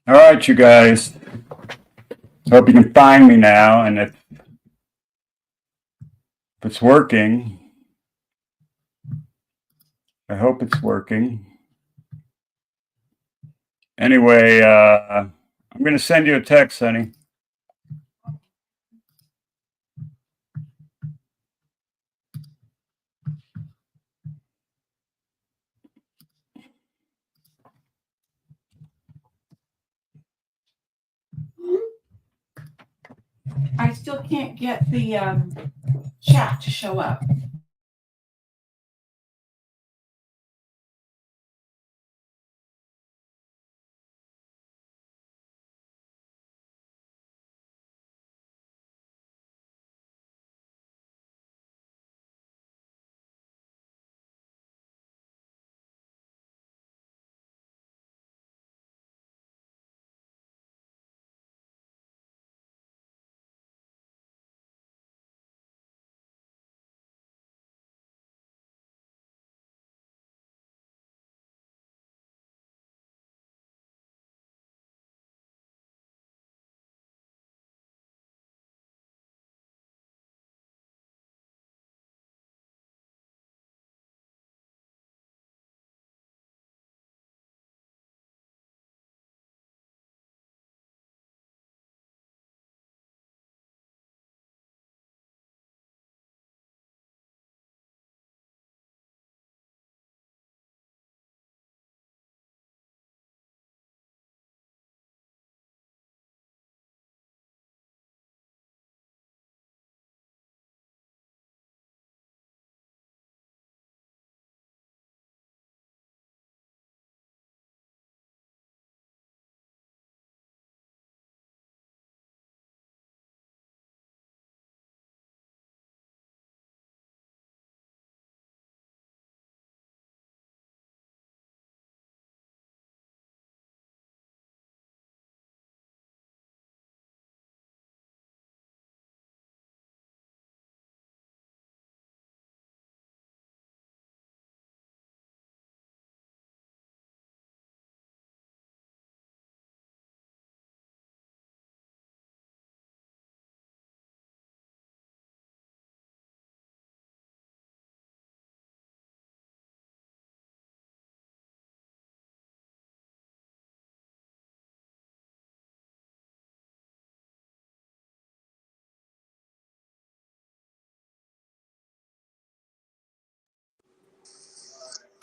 All right, you guys. Hope you can find me now, and if it's working, I hope it's working. Anyway, I'm going to send you a text, honey. I still can't get the chat to show up.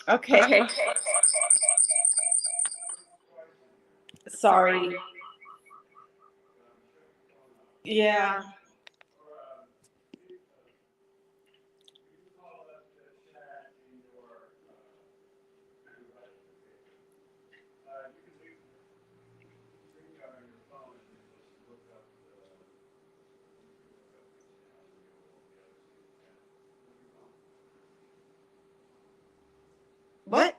Okay. Sorry. Yeah. What?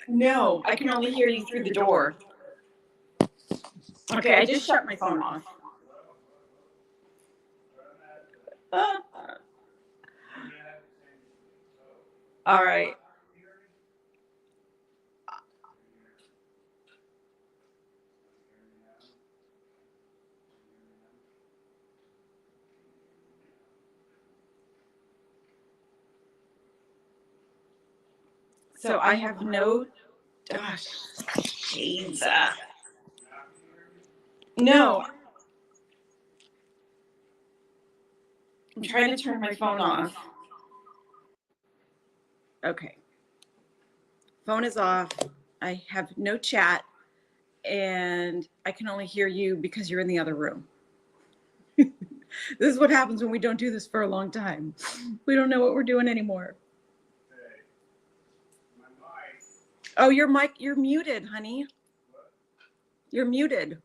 No, I can only hear you through the door. Okay, I just shut my phone off. Uh, all right. So I have no. Gosh, Jesus. No, I'm trying to turn my phone off. Okay. Phone is off. I have no chat, and I can only hear you because you're in the other room. This is what happens when we don't do this for a long time. We don't know what we're doing anymore. Oh, your mic, you're muted, honey. You're muted.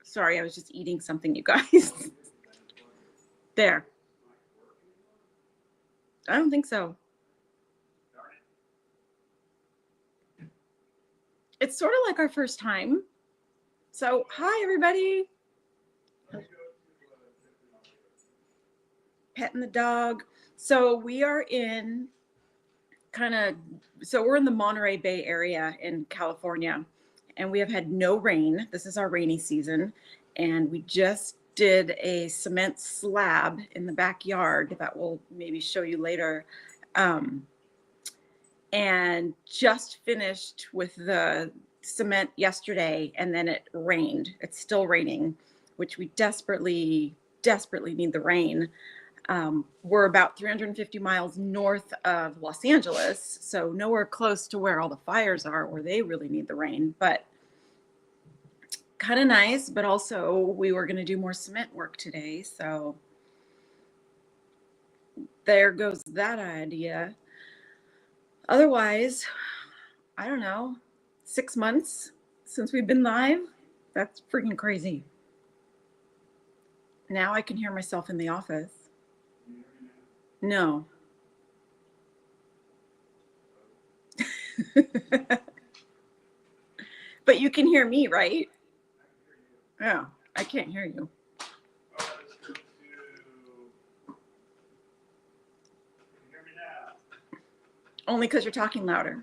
Sorry, I was just eating something, you guys. There. I don't think so. It's sort of like our first time. So, hi, everybody. Petting the dog. So, we are in so we're in the Monterey Bay area in California, and we have had no rain. This is our rainy season, and we just did a cement slab in the backyard that we'll maybe show you later. And just finished with the cement yesterday, and then it rained. It's still raining, which we desperately need the rain. We're about 350 miles north of Los Angeles, so nowhere close to where all the fires are, where they really need the rain, but kind of nice. But also we were going to do more cement work today, so there goes that idea. Otherwise, I don't know, 6 months since we've been live. That's freaking crazy. Now I can hear myself in the office. No. But you can hear me, right? Yeah, I can't hear you. Only because you're talking louder.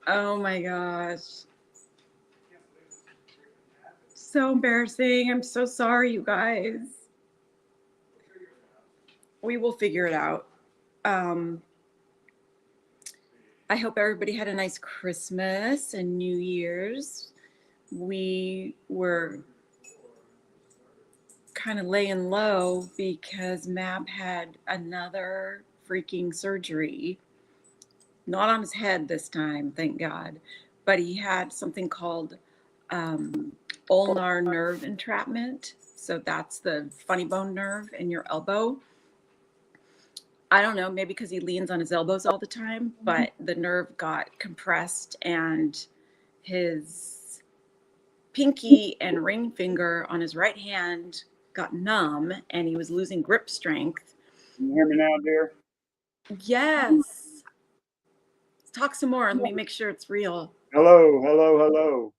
Oh my gosh. So embarrassing. I'm so sorry, you guys. We will figure it out. I hope everybody had a nice Christmas and New Year's. We were kind of laying low because Mab had another freaking surgery. Not on his head this time, thank God, but he had something called ulnar nerve entrapment. So that's the funny bone nerve in your elbow. I don't know, maybe because he leans on his elbows all the time, but the nerve got compressed and his pinky and ring finger on his right hand got numb and he was losing grip strength. Can you hear me now, dear? Yes. Talk some more. Let me make sure it's real. Hello.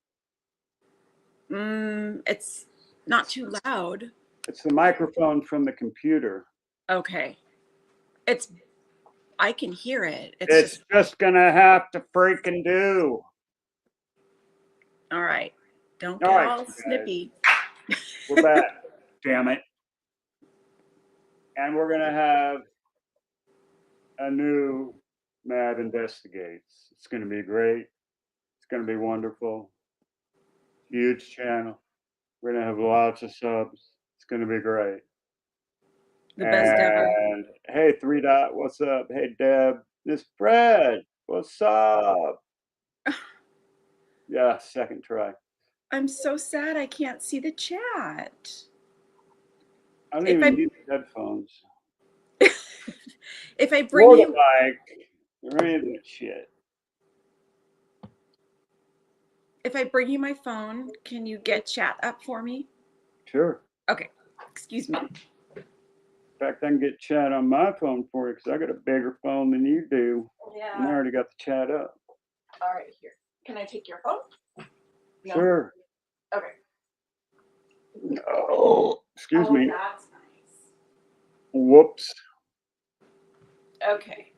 It's not too loud. It's the microphone from the computer. Okay. I can hear it. It's just gonna have to freaking do. All right. Don't get all snippy. We're back. Damn it. And we're gonna have a new Mad Investigates. It's gonna be great. It's gonna be wonderful. Huge channel. We're gonna have lots of subs. It's gonna be great. The best ever. And hey, 3 Dot, what's up? Hey, Deb, this Fred, what's up? Yeah, second try. I'm so sad I can't see the chat. I don't even need headphones. If I bring you or any of that shit. If I bring you my phone, can you get chat up for me? Sure. Okay. Excuse me. In fact, I can get chat on my phone for you because I got a bigger phone than you do. Yeah. And I already got the chat up. All right, here. Can I take your phone? No? Sure. Okay. Oh, excuse me. That's nice. Whoops. Okay.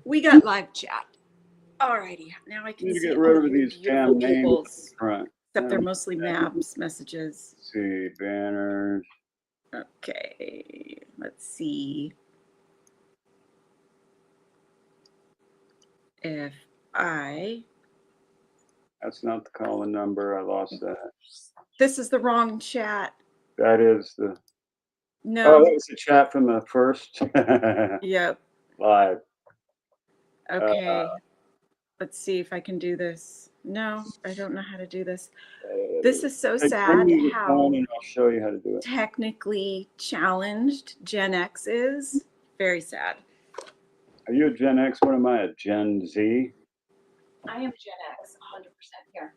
We got live chat. Alrighty. Now I can Need to see get rid all of your these beautiful damn names peoples. front. Except they're mostly Mab's messages. Let's see, banners. Okay. Let's see if That's not the calling number. I lost that. This is the wrong chat. That is the. No. Oh, that was the chat from the first. Yep. Live. Okay. Let's see if I can do this. No, I don't know how to do this. This is so sad how and I'll show you how to do it. Technically challenged Gen X is. Very sad. Are you a Gen X? What am I, a Gen Z? I am Gen X, 100% here.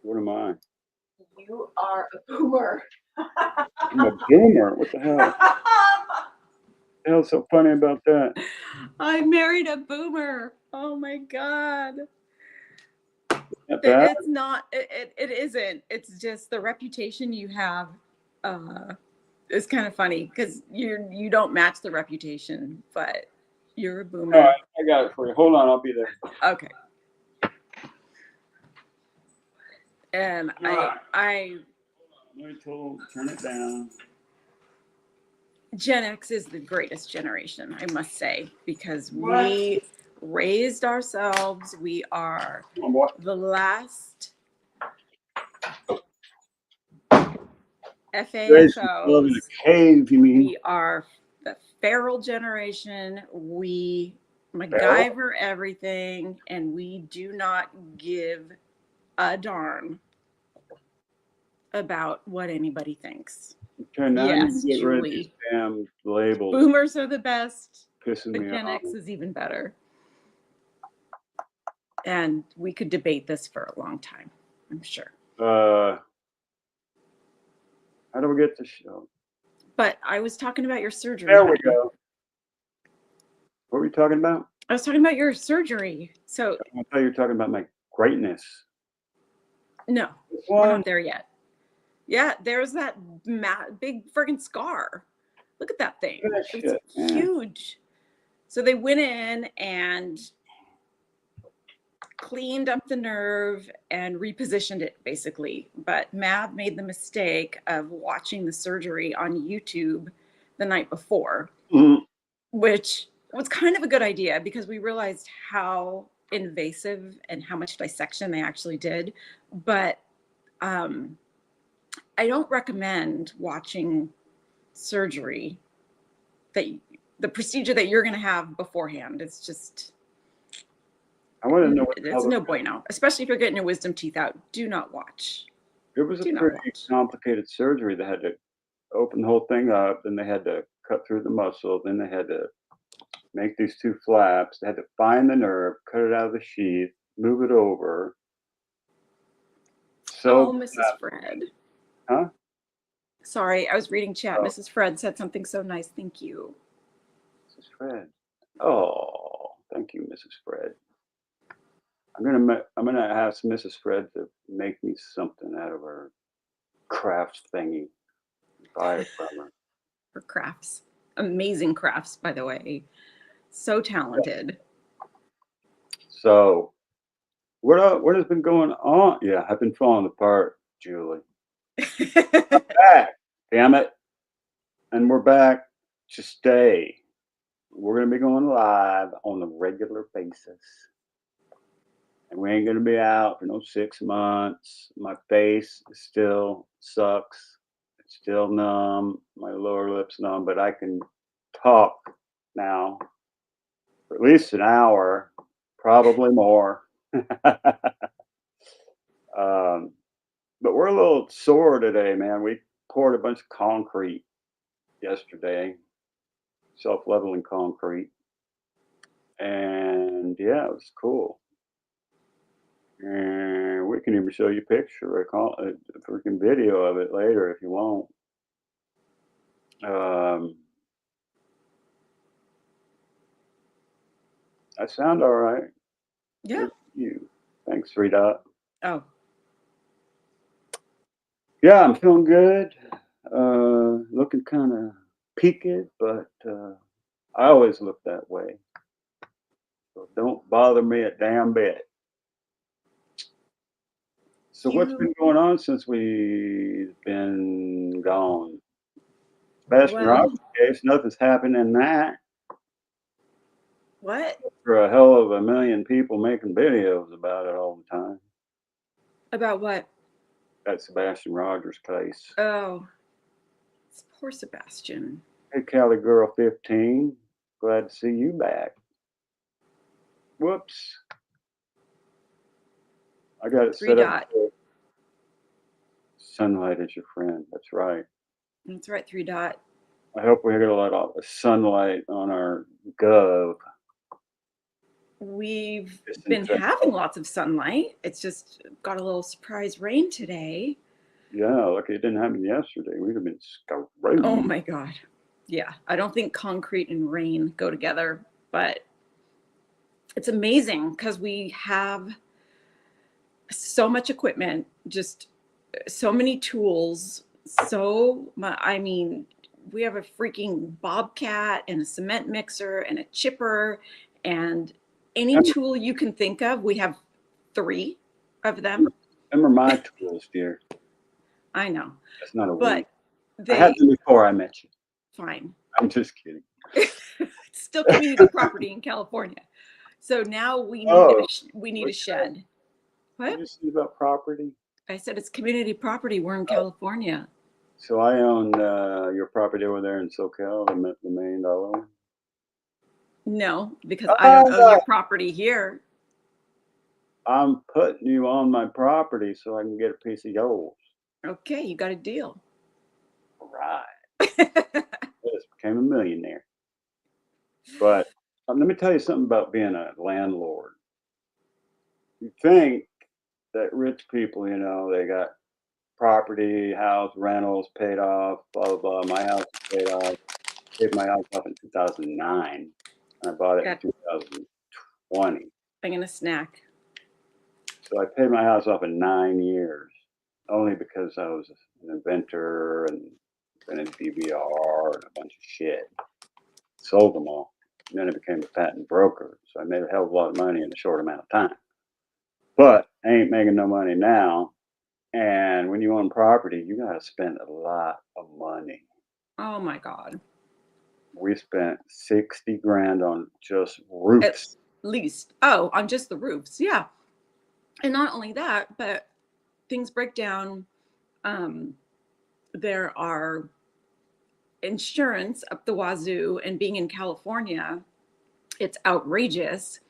What am I? You are a boomer. I'm a boomer. What the hell? What the hell's so funny about that? I married a boomer. Oh my God. It, it's not, it isn't. It's just the reputation you have it's kind of funny because you don't match the reputation, but you're a All boomer. right, I got it for you. Hold on, I'll be there. Okay. And I Let me turn it down. Gen X is the greatest generation, I must say, because we raised ourselves. We are Come on, boy. the last Raised yourself in FAFOs. a cave, you mean? We are the feral generation. We Feral? MacGyver everything, and we do not give a darn about what anybody thinks. Okay, now Yes, you get rid of these Julie. damn labels. Boomers are the best, Pissing but me Gen off. X is even better. And we could debate this for a long time, I'm sure. How do we get the show? But I was talking about your surgery. There we honey. go. What were you talking about? I was talking about your surgery. So I thought you were talking about my greatness. no, we're not there yet. Yeah, there's that big friggin' scar. Look at that thing. Look at that shit, It's huge. So they went in and cleaned up the nerve and repositioned it basically. But Mav made the mistake of watching the surgery on YouTube the night before, which was kind of a good idea because we realized how invasive and how much dissection they actually did. But I don't recommend watching surgery the procedure that you're going to have beforehand. It's just, I want to know what it's no bueno, especially if you're getting your wisdom teeth out. Do not watch. It was a pretty complicated surgery. They had to open the whole thing up, then they had to cut through the muscle, then they had to make these two flaps. They had to find the nerve, cut it out of the sheath, move it over. So, oh, Mrs. Fred. Huh? Sorry, I was reading chat. Oh. Mrs. Fred said something so nice. Thank you. Mrs. Fred. Oh, thank you, Mrs. Fred. I'm gonna ask Mrs. Fred to make me something out of her crafts thingy. Buy it from her. Her crafts, amazing crafts, by the way. So talented. So, what has been going on? Yeah, I've been falling apart, Julie. Back, damn it! And we're back to stay. We're gonna be going live on a regular basis. And we ain't gonna be out for no 6 months. My face still sucks. It's still numb. My lower lip's numb, but I can talk now for at least an hour, probably more. But we're a little sore today, man. We poured a bunch of concrete yesterday, self-leveling concrete. And yeah, it was cool. And we can even show you a picture, a freaking video of it later if you want. I sound all right. Yeah. You. Thanks, 3 Dot. Oh. Yeah, I'm feeling good. Looking kind of peaked, but I always look that way. So don't bother me a damn bit. So what's been going on since we've been gone? Bastion Roberts case, nothing's happened in that. What? For a hell of a million people making videos about it all the time. About what? That Sebastian Rogers case. Oh, poor Sebastian. Hey, Cali Girl 15. Glad to see you back. Whoops. I got it set up. Sunlight is your friend. That's right. That's right, 3 Dot. I hope we get a lot of sunlight on our gov. We've been having lots of sunlight. It's just got a little surprise rain today. Yeah, look, it didn't happen yesterday. We'd have been screwed. Oh my God. Yeah, I don't think concrete and rain go together, but it's amazing because we have so much equipment, just so many tools, I mean, we have a freaking bobcat and a cement mixer and a chipper and any Them, tool you can think of. We have 3 of them. them are my tools, dear. I know, That's not a we. but I had they them before I met you. fine. I'm just kidding. It's still community property in California. So now Oh, we need a what'd you say? shed. Did What? you say about property? I said it's community property. We're in Oh, California. so I own your property over there in SoCal, the $1 million one. No, because I don't own Ah, your property here. I'm putting you on my property so I can get a piece of yours. Okay, you got a deal. Right. I just became a millionaire. But let me tell you something about being a landlord. You think that rich people, they got property, house, rentals paid off, blah, blah, blah. My house is paid off. Paid my house off in 2009, and I bought it in Got 2020. I'm gonna snack. So I paid my house off in 9 years, only because I was an inventor and invented DVR and a bunch of shit. Sold them all. And then I became a patent broker. So I made a hell of a lot of money in a short amount of time. But I ain't making no money now. And when you own property, you got to spend a lot of money. Oh my god. We spent 60 grand on just At roofs. least. Oh, on just the roofs. Yeah. And not only that, but things break down. Um, there are insurance up the wazoo, and being in California, it's outrageous.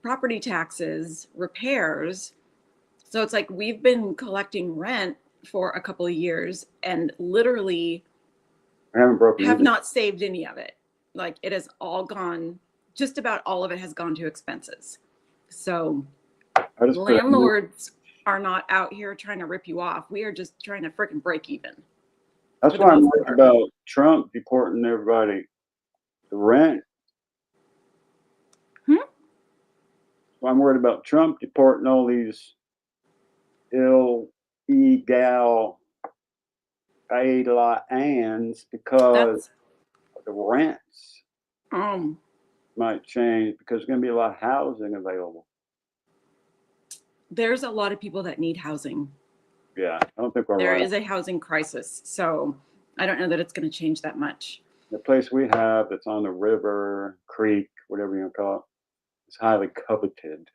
Property taxes, repairs. So it's like we've been collecting rent for a couple of years and literally I haven't broken have even. not saved any of it. Like it has all gone, just about all of it has gone to expenses. So I just put a landlords are not out here trying to rip you off. We are just trying to freaking break even That's for the why I'm most worried part. about Trump deporting everybody to rent. Hmm? Well, I'm worried about Trump deporting all these illegal aliens because That's the rents um might change because there's going to be a lot of housing available. there's a lot of people that need housing. Yeah, I don't think we're There running. is a housing crisis. So I don't know that it's going to change that much. The place we have that's on the river, creek, whatever you want to call it, is highly coveted,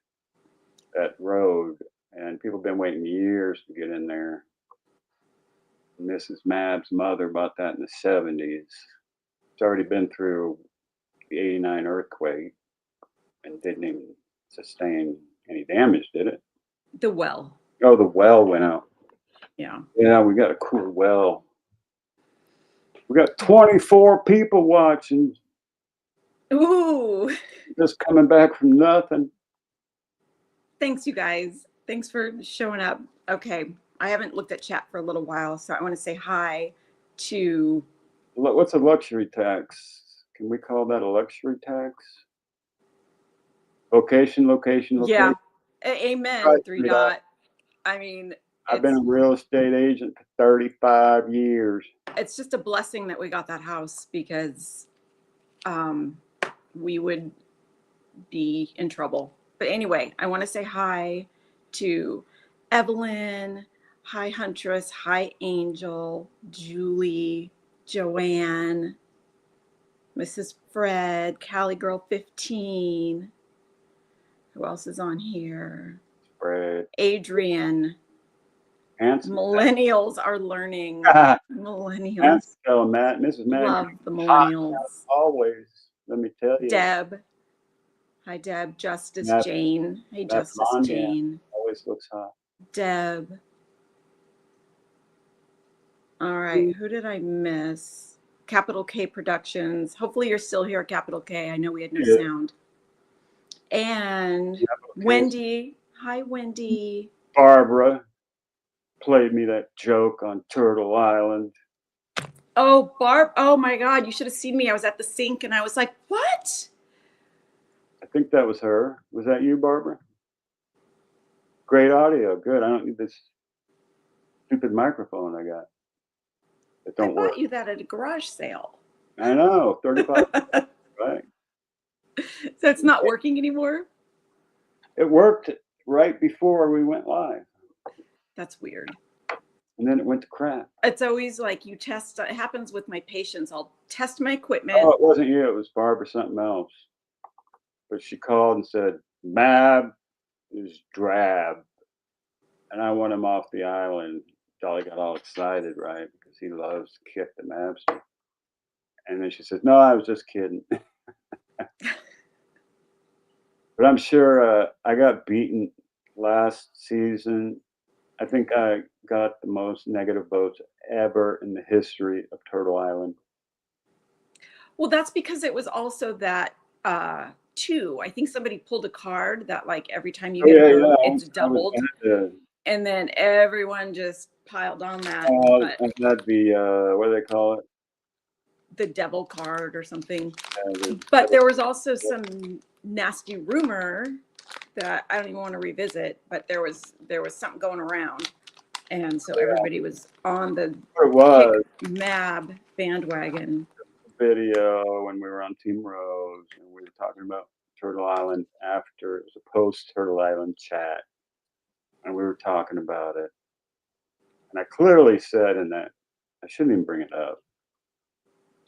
that road. And people have been waiting years to get in there. Mrs. Mab's mother bought that in the 70s. It's already been through the 89 earthquake and didn't even sustain any damage, did it? The well. Oh, the well went out. Yeah. Yeah, we got a cool well. We got 24 people watching, Ooh. just coming back from nothing. Thanks, you guys. Thanks for showing up. Okay. I haven't looked at chat for a little while, so I want to say hi to. What's a luxury tax? Can we call that a luxury tax? Location, location, Yeah. location. Amen. Right, Three sweetheart. dot. I mean, I've been a real estate agent for 35 years. it's just a blessing that we got that house because um, we would be in trouble. But anyway, I want to say hi to Evelyn, hi Huntress, hi Angel, Julie, Joanne, Mrs. Fred, Cali Girl 15. Who else is on here? Fred. Adrian. Handsome. Millennials are learning. Handsome Millennials fellow, Matt. Mrs. Matt. love the Hot millennials. always. Let me tell you. Deb. Hi, Deb. Justice Matt, Jane. Hey, Matt Justice Monahan Jane. always looks hot. Deb. All right. Who did I miss? Capital K Productions. Hopefully you're still here, Capital K. I know we had no Yeah. sound. And Okay. Wendy. Hi, Wendy. Barbara played me that joke on Turtle Island. Oh, Barb. Oh my God. You should have seen me. I was at the sink and I was like, what? I think that was her. Was that you, Barbara? Great audio. Good. I don't need this stupid microphone I got. It I don't work. bought you that at a garage sale. I know, 35, right? So it's not working anymore? It worked right before we went live, That's weird. and then it went to crap. It's always like you test, it happens with my patients. I'll test my Oh, equipment. it wasn't you. It was Barbara something else. But she called and said, "Mab is drab," and I want him off the island. Dolly got all excited, right? Because he loves to kick the Mavs. And then she said, "No, I was just kidding." But I'm sure I got beaten last season. I think I got the most negative votes ever in the history of Turtle Island. Well, that's because it was also that two. I think somebody pulled a card that like every time you Oh get a yeah, vote, yeah. it's I was doubled. at the And then everyone just piled on that. But I had the what do they call it? the devil card or something. The But there was also some nasty rumor that I don't even want to revisit, but there was something going around. And so everybody was on the it was kick Mab bandwagon. video when we were on Team Rose and we were talking about Turtle Island after it was a post Turtle Island chat, and we were talking about it. And I clearly said in that I shouldn't even bring it up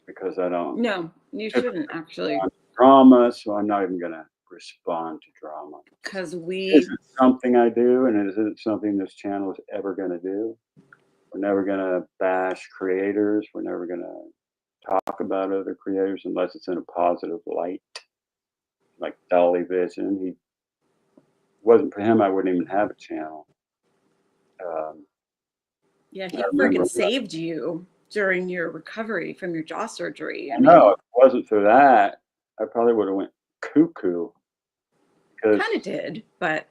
because I don't No, you shouldn't actually, respond to drama, so I'm not even gonna respond to drama. because It we isn't something I do, and it isn't something this channel is ever gonna do. We're never gonna bash creators. We're never gonna talk about other creators unless it's in a positive light. Like Dolly Vision, he wasn't for him, I wouldn't even have a channel. Um, yeah, I he remember, freaking saved you during your recovery from your jaw surgery. I I know mean, if it wasn't for that, I probably would have went cuckoo because kind of did, but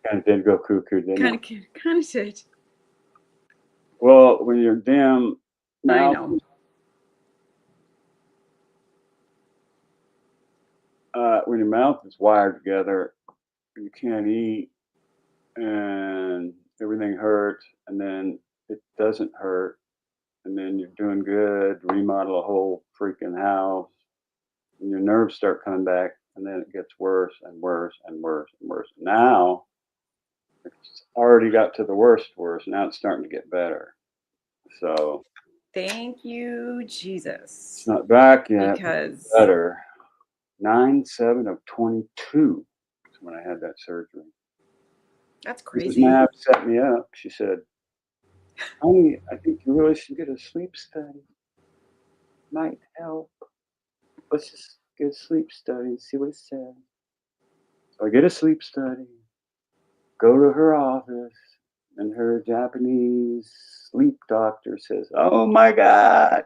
kind of did go cuckoo, didn't it? kind of did. Well, when your damn I mouth, know. when your mouth is wired together, you can't eat, and everything hurts, and then it doesn't hurt, and then you're doing good, remodel a whole freaking house, and your nerves start coming back, and then it gets worse and worse and worse and worse. Now it's already got to the worst. Now it's starting to get better. So Thank you, it's Jesus, not back yet, but it's because better. 9/7 of 22 is when I had that surgery. that's Mrs. crazy. Mapp set me up. She said, "Honey, I think you really should get a sleep study. Might help. Let's just get a sleep study and see what it says." So I get a sleep study, go to her office, and her Japanese sleep doctor says, "Oh my God,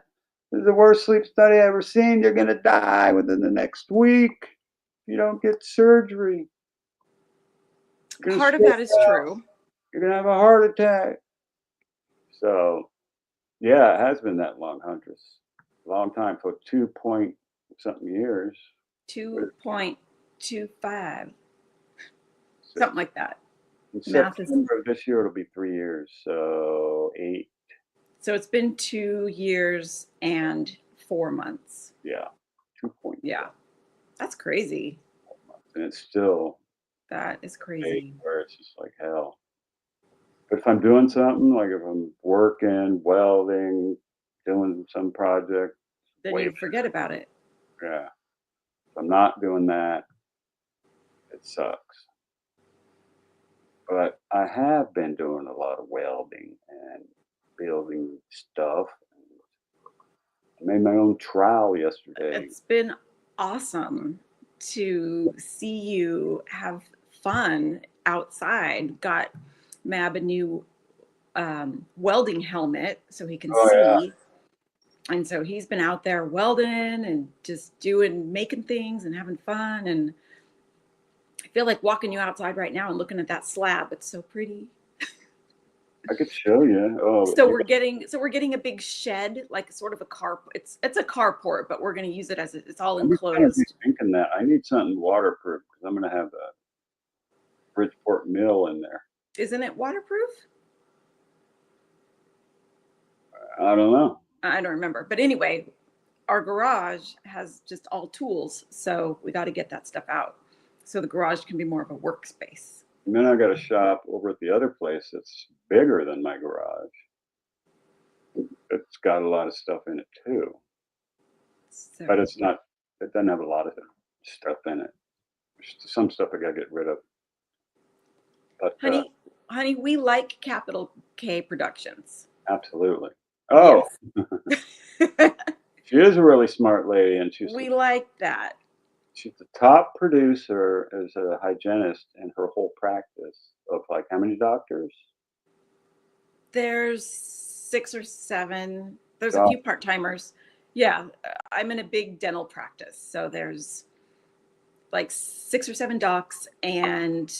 this is the worst sleep study I've ever seen. You're going to die within the next week if you don't get surgery. You're going to Part of stroke that is out. true. You're going to have a heart attack." So, yeah, it has been that long, Huntress. A long time for 2 point something years. 2.25, So something like that. in Math is September of this year, it'll be 3 years. So, 8, so it's been 2 years and 4 months. yeah, 2 point. Yeah, that's crazy. And it's still That is a crazy. where it's just like hell. But if I'm doing something, like if I'm working, welding, doing some project, Then way you forget about it. better. Yeah. If I'm not doing that, it sucks. But I have been doing a lot of welding and building stuff. I made my own trowel yesterday. It's been awesome to see you have fun outside. Got Mab a new welding helmet so he can Oh yeah. see. And so he's been out there welding and just making things and having fun. And I feel like walking you outside right now and looking at that slab. It's so pretty. I could show you. Oh, So we're getting a big shed, like sort of a car. It's a carport, but we're going to use it as it's all I'm kind of enclosed. thinking that I need something waterproof because I'm going to have a Bridgeport mill in there. Isn't it waterproof? I don't know. I don't remember. But anyway, our garage has just all tools. So we got to get that stuff out. So the garage can be more of a workspace. And then I got a shop over at the other place that's bigger than my garage. It's got a lot of stuff in it too, So, but it's not. It doesn't have a lot of stuff in it. Some stuff I got to get rid of. But honey, we like Capital K Productions. absolutely. Oh, Yes. she is a really smart lady, and We like that. she's the top producer as a hygienist in her whole practice of like how many doctors? There's 6 or 7. There's a few part timers. Yeah, I'm in a big dental practice, so there's like 6 or 7 docs, and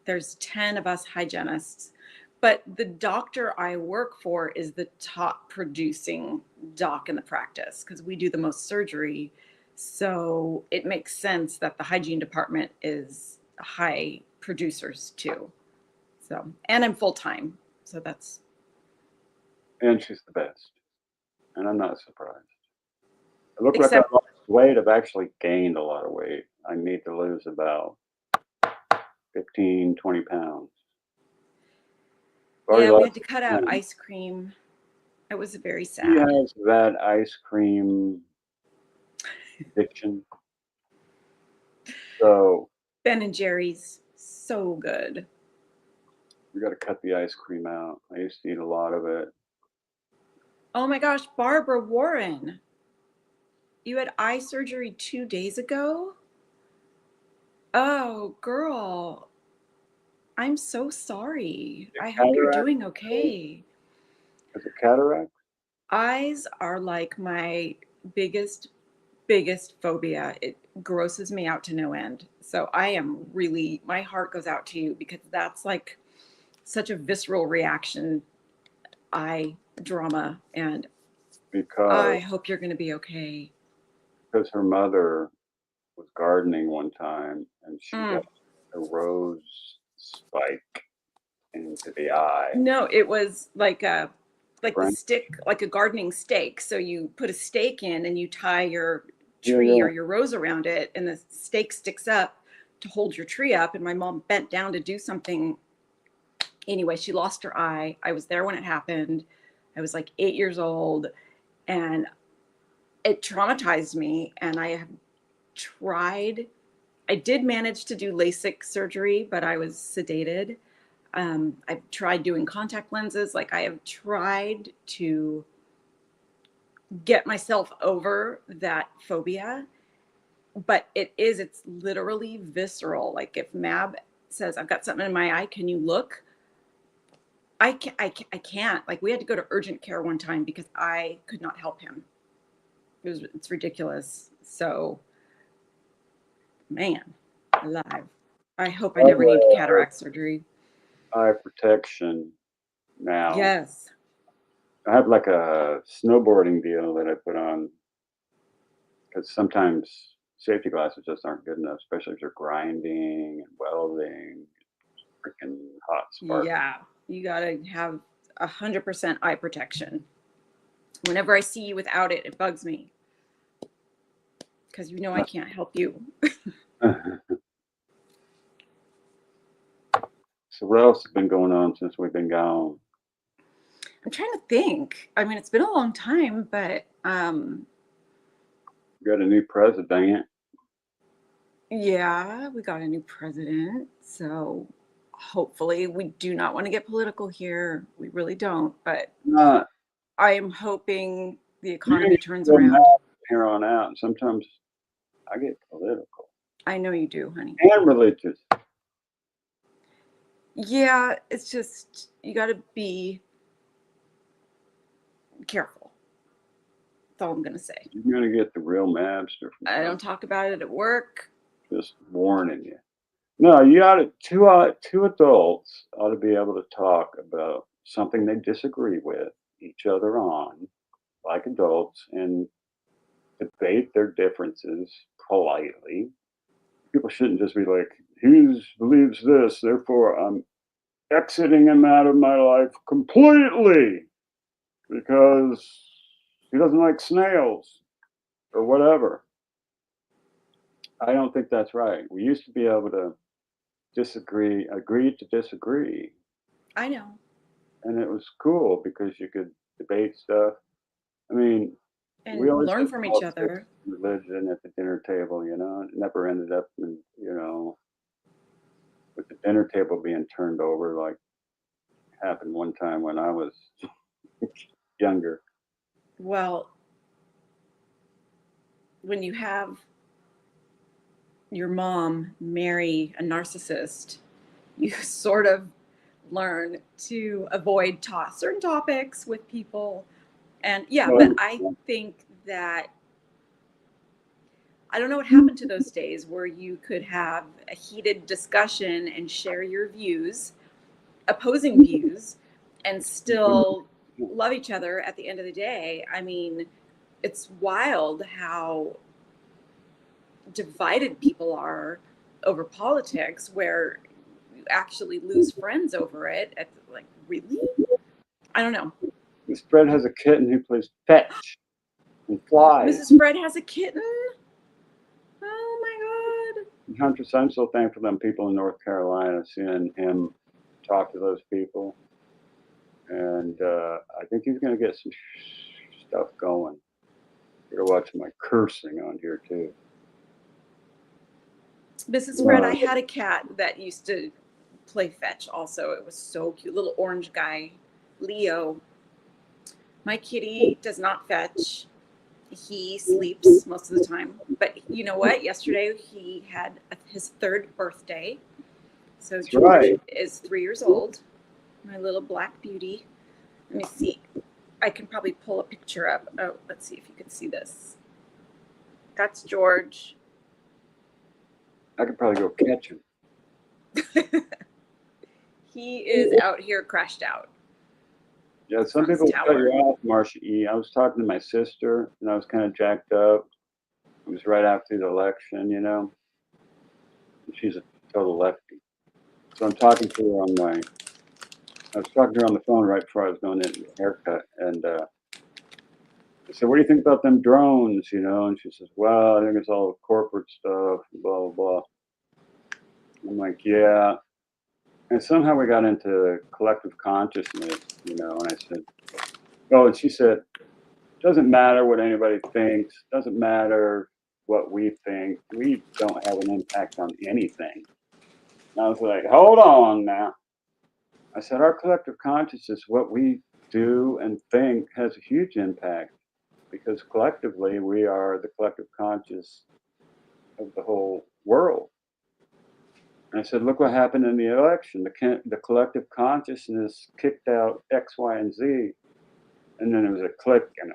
there's 10 of us hygienists. But the doctor I work for is the top producing doc in the practice because we do the most surgery. So it makes sense that the hygiene department is high producers too. So, and I'm full time. So that's. And she's the best. And I'm not surprised. I look like Except, I've lost weight. I've actually gained a lot of weight. I need to lose about 15, 20 pounds. yeah, we had to cut out 10. ice cream. It was very She sad. has that ice cream addiction. So Ben and Jerry's, so good. we got to cut the ice cream out. I used to eat a lot of it. Oh my gosh, Barbara Warren, you had eye surgery 2 days ago? Oh, girl, I'm so sorry. I hope you're Cataract? doing okay. Is it cataract? Eyes are like my biggest phobia. It grosses me out to no end. So I am really, my heart goes out to you because that's like such a visceral reaction, eye drama. And I Because hope you're going to be okay. her mother was gardening one time and she got Mm. a rose spike into the eye. No, it was like the Right? stick, like a gardening stake. So you put a stake in and you tie your Yeah, tree yeah. or your rose around it, and the stake sticks up to hold your tree up. And my mom bent down to do something. Anyway, she lost her eye. I was there when it happened. I was like 8 years old, and it traumatized me. And I have tried, I did manage to do LASIK surgery, but I was sedated. I've tried doing contact lenses. Like I have tried to get myself over that phobia, but it's literally visceral. Like if Mab says, I've got something in my eye, can you look? I can't. Like we had to go to urgent care one time because I could not help him. It's ridiculous. So, man, alive. I hope I never need cataract surgery. Eye protection now. Yes. I have like a snowboarding deal that I put on because sometimes safety glasses just aren't good enough, especially if you're grinding and welding, freaking hot spark. Yeah. You got to have 100% eye protection. Whenever I see you without it, it bugs me because you know I can't help you. So what else has been going on since we've been gone? I'm trying to think. I mean, it's been a long time, but We got a new president. yeah, we got a new president. So hopefully, we do not want to get political here. We really don't. But Not I am hoping the you economy turns go around. mad here on out, and sometimes I get political I know you do, honey. and religious. Yeah, it's just, you got to be careful. That's all I'm going to say. You're gonna get the real mabster from I don't talk about it at work. just warning you. No, you ought to two adults ought to be able to talk about something they disagree with each other on, like adults, and debate their differences politely. People shouldn't just be like, he believes this, therefore I'm exiting him out of my life completely. because he doesn't like snails or whatever. I don't think that's right. We used to be able to agree to disagree, I know. and it was cool because you could debate stuff. I mean, we And always learn had from each politics, other. religion at the dinner table. It never ended up in with the dinner table being turned over like happened one time when I was younger. Well, when you have your mom marry a narcissist, you sort of learn to avoid certain topics with people. And yeah, but Well, I think that I don't know what happened to those days where you could have a heated discussion and share your views, opposing views, and still love each other at the end of the day. I mean, it's wild how divided people are over politics where you actually lose friends over it. Like, really? I don't know. Miss Fred has a kitten who plays fetch and flies. Mrs. Fred has a kitten? Oh my God. Hunter, I'm so thankful for them people in North Carolina, seeing him talk to those people. And I think he's going to get some stuff going. You're watching my cursing on here, too. Mrs. Fred, I had a cat that used to play fetch also. It was so cute. Little orange guy, Leo. My kitty does not fetch. He sleeps most of the time. But you know what? Yesterday he had his third birthday. So That's George right. is 3 years old. My little black beauty. Let me see. I can probably pull a picture up. Oh, let's see if you can see this. That's George. I could probably go catch him. He is out here crashed out. Yeah, some Front people cut you tower. off, Marcia E. I was talking to my sister, and I was kind of jacked up. It was right after the election, And she's a total lefty. So I'm talking to her I was talking to her on the phone right before I was going to get a haircut, and I said, "What do you think about them drones?" And she says, "Well, I think it's all corporate stuff, blah blah blah." I'm like, "Yeah." And somehow we got into collective consciousness, And I said, "Oh," and she said, "Doesn't matter what anybody thinks. Doesn't matter what we think. We don't have an impact on anything." And I was like, "Hold on now." I said, "Our collective consciousness, what we do and think, has a huge impact because collectively we are the collective conscious of the whole world." And I said, "Look what happened in the election. The collective consciousness kicked out X, Y, and Z, and then there was a click and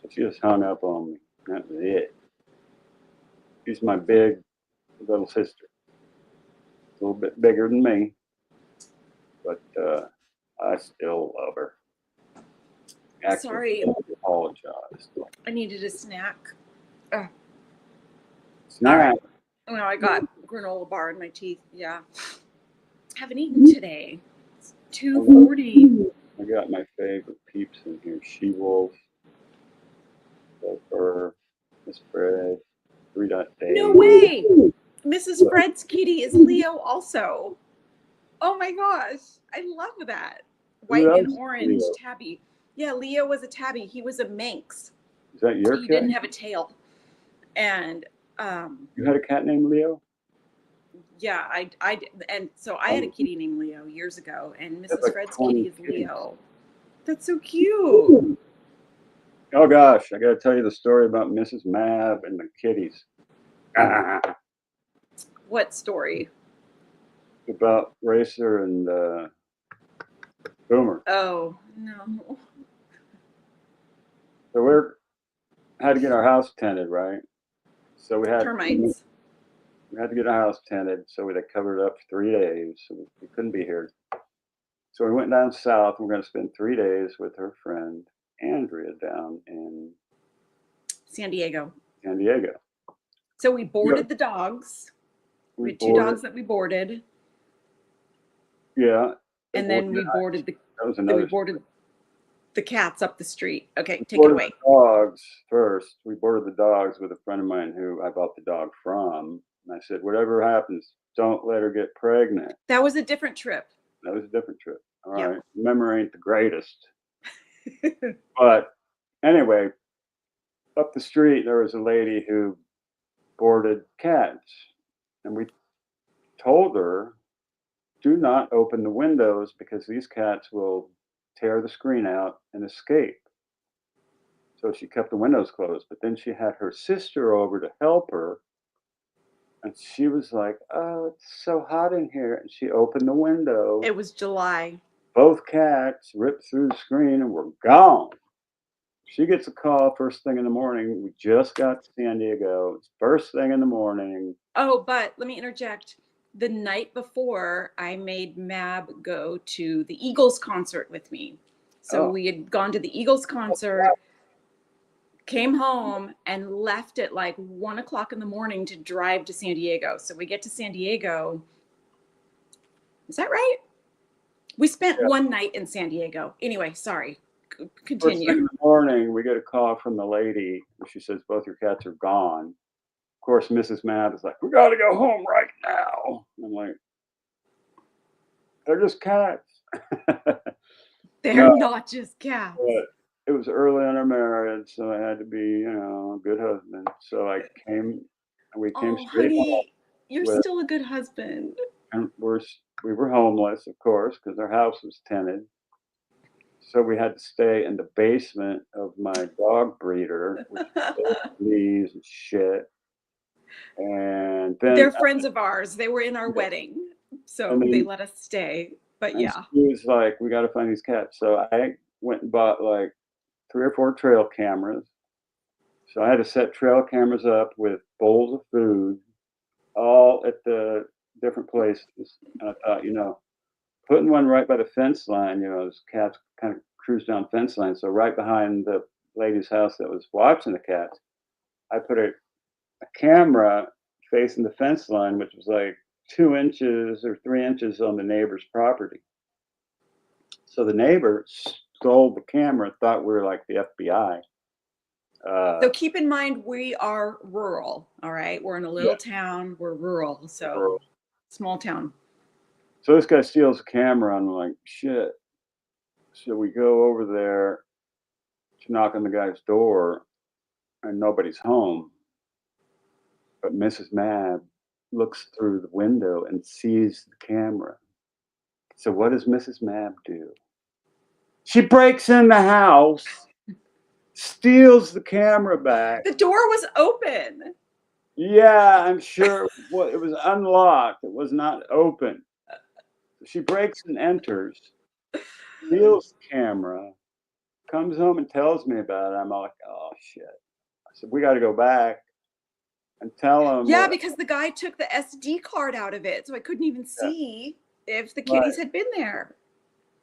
so she just hung up on me. That was it. She's my big little sister, a little bit bigger than me, but I still love her. Actually, Sorry, I apologized. I needed a snack. Oh, all Snack. right. Oh, no, I got granola bar in my teeth. Yeah. Haven't eaten today. It's 2:40. I got my favorite peeps in here. She Wolf, Gopher, Miss Fred, 3.day. No way. Mrs. Fred's kitty is Leo also. Oh my gosh. I love that. Who White and else? orange Leo. tabby. Yeah, Leo was a tabby. He was a Manx. Is that your He cat? didn't have a tail. And You had a cat named Leo? yeah, and so I had a kitty named Leo years ago, and That's Mrs. like Fred's 20 kitty is kitties. Leo. That's so cute. Oh gosh, I got to tell you the story about Mrs. Mab and the kitties. What story? About Racer and Boomer. Oh, no. So had to get our house tented, right? So we had Termites. to get our house tented, so we had to cover it up for 3 days. So we couldn't be here. So we went down south. And we're going to spend 3 days with her friend Andrea down in San Diego. San Diego. So we boarded the dogs. We We had two boarded. dogs that we boarded. Yeah. And then we boarded the That was then we another. boarded the cats up the street. Okay, We take it boarded away. the dogs first. We boarded the dogs with a friend of mine who I bought the dog from. And I said, whatever happens, don't let her get pregnant. That was a different trip. That was a different trip. All Yeah. right. Memory ain't the greatest. But anyway, up the street, there was a lady who boarded cats. And we told her, do not open the windows because these cats will tear the screen out and escape. So she kept the windows closed. But then she had her sister over to help her. And she was like, oh, it's so hot in here. And she opened the window. It was July. Both cats ripped through the screen and were gone. She gets a call first thing in the morning. We just got to San Diego. It's first thing in the morning. Oh, but let me interject. The night before, I made Mab go to the Eagles concert with me. So Oh, we had gone to the Eagles concert, came home, and left at like 1 o'clock in the morning to drive to San Diego. So we get to San Diego. Is that right? We spent yeah. one night in San Diego. Anyway, sorry. First thing in Continue. the morning, we get a call from the lady. She says, both your cats are gone. Of course, Mrs. Mab is like, we got to go home right now. I'm like, they're just cats. They're No, not just cats. but it was early in our marriage, so I had to be, a good husband. So we came Oh, straight home honey, you're with, still a good husband. and we were homeless, of course, because our house was tenanted. So we had to stay in the basement of my dog breeder, which was fleas and shit. And then, They're friends of ours. They were in our wedding, and so they then, let us stay. But and yeah. he was like, we got to find these cats. So I went and bought like 3 or 4 trail cameras. So I had to set trail cameras up with bowls of food, all at the different places. And I thought, putting one right by the fence line, those cats kind of cruise down fence line. So right behind the lady's house that was watching the cats, I put a camera facing the fence line, which was like 2 inches or 3 inches on the neighbor's property. So the neighbor stole the camera, thought we were like the FBI. So keep in mind, we are rural. All right. We're in a Yeah. little town. We're rural. So small town. So this guy steals a camera, and I'm like, shit. So we go over there to knock on the guy's door, and nobody's home. But Mrs. Mab looks through the window and sees the camera. So what does Mrs. Mab do? She breaks in the house, steals the camera back. The door was open. Yeah, I'm sure it was unlocked. It was not open. She breaks and enters, steals the camera, comes home and tells me about it. I'm like, oh shit. I said, we got to go back and tell him Yeah, what. because the guy took the SD card out of it. So I couldn't even Yeah, see if the right. kitties had been there.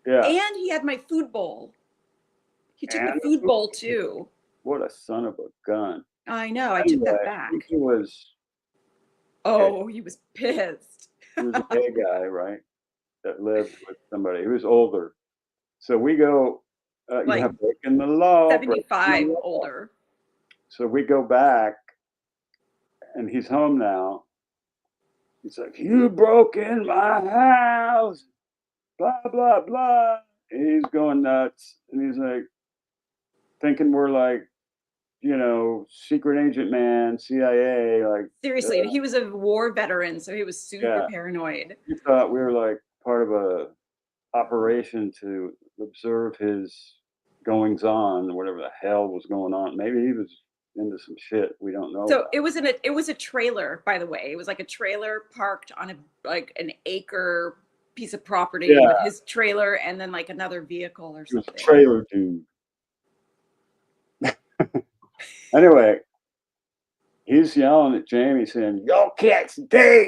Yeah. And he had my food bowl. He took the And food bowl too. what a son of a gun. I know. I took that Anyway, back. he was gay. Oh, he was pissed. He was a gay guy, right? That lived with somebody who was older. So we go, yeah, Like breaking the law, breaking the 75 law. older. So we go back, and he's home now. He's like, you broke in my house, blah, blah, blah. And he's going nuts. And he's like, thinking we're like, secret agent man, CIA. Like, Seriously, he was a war veteran, so he was super yeah, paranoid. he thought we were like part of a operation to observe his goings on, whatever the hell was going on. Maybe he was into some shit we don't know So about. it was a trailer, by the way. It was like a trailer parked on an acre piece of property Yeah, with his trailer and then like another vehicle or he was a something. trailer dude. Anyway, he's yelling at Jamie saying, your cat's dead.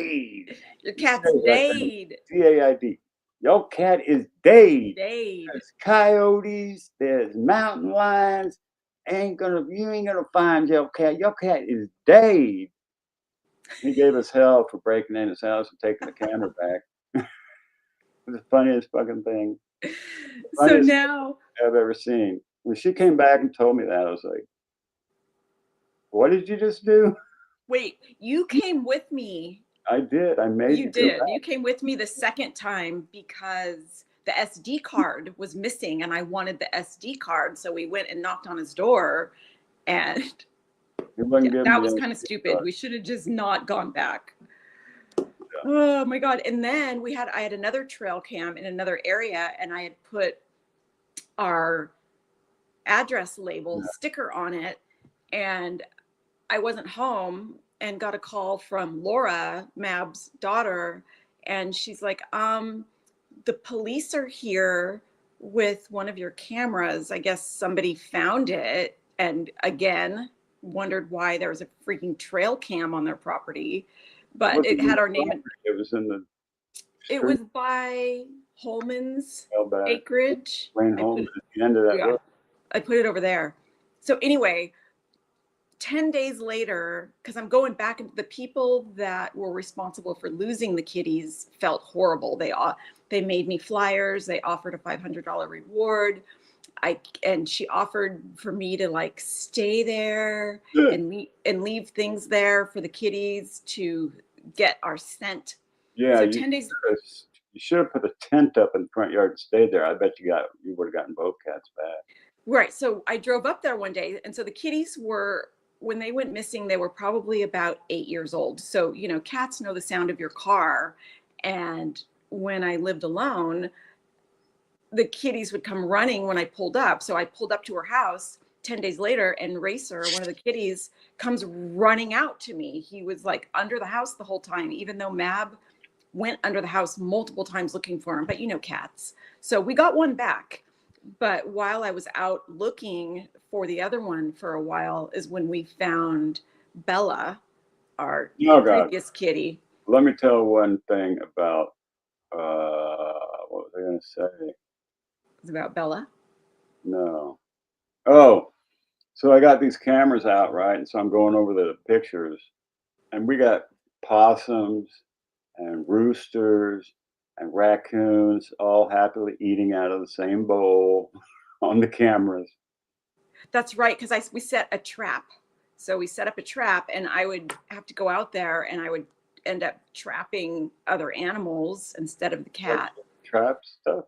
Your He cat's said it like that. dead. DAID. Your cat is dead. Dead. There's coyotes, there's mountain lions. You ain't gonna find your cat. Your cat is dead. He gave us hell for breaking in his house and taking the camera back. It was the funniest fucking thing. So Funniest now I've ever seen. When she came back and told me that, I was like, "What did you just do?" Wait, you came with me. I did. I made You you come did. back. You came with me the second time because the SD card was missing and I wanted the SD card. So we went and knocked on his door, and You wouldn't give that me was the kind of SD stupid. card. We should have just not gone back. Oh my God. And then I had another trail cam in another area, and I had put our address label Yeah. sticker on it, and I wasn't home and got a call from Laura, Mab's daughter, and she's like, the police are here with one of your cameras. I guess somebody found it and again wondered why there was a freaking trail cam on their property, It but wasn't it in the had our name. property. It was in the It street was by Holman's out back. acreage. Wayne I put Holmes at the end of that Yeah, road. I put it over there. So anyway, 10 days later, because I'm going back, and the people that were responsible for losing the kitties felt horrible. They made me flyers. They offered a $500 reward. And she offered for me to like stay there Good. and leave things there for the kitties to get our scent. Yeah, So 10 days. you should have put a tent up in the front yard and stayed there. I bet you would have gotten both cats back. Right. So I drove up there one day, and so the kitties were, when they went missing, they were probably about 8 years old. So, cats know the sound of your car. And when I lived alone, the kitties would come running when I pulled up. So I pulled up to her house 10 days later, and Racer, one of the kitties, comes running out to me. He was like under the house the whole time, even though Mab went under the house multiple times looking for him. But cats. So we got one back. But while I was out looking for the other one for a while is when we found Bella, our Oh God. previous kitty. Let me tell one thing about what was I gonna say? It was about Bella. No. Oh, so I got these cameras out, right? And so I'm going over the pictures, and we got possums and roosters and raccoons all happily eating out of the same bowl on the cameras. That's right, because we set a trap. So we set up a trap, and I would have to go out there, and I would end up trapping other animals instead of the Like cat. trap stuff.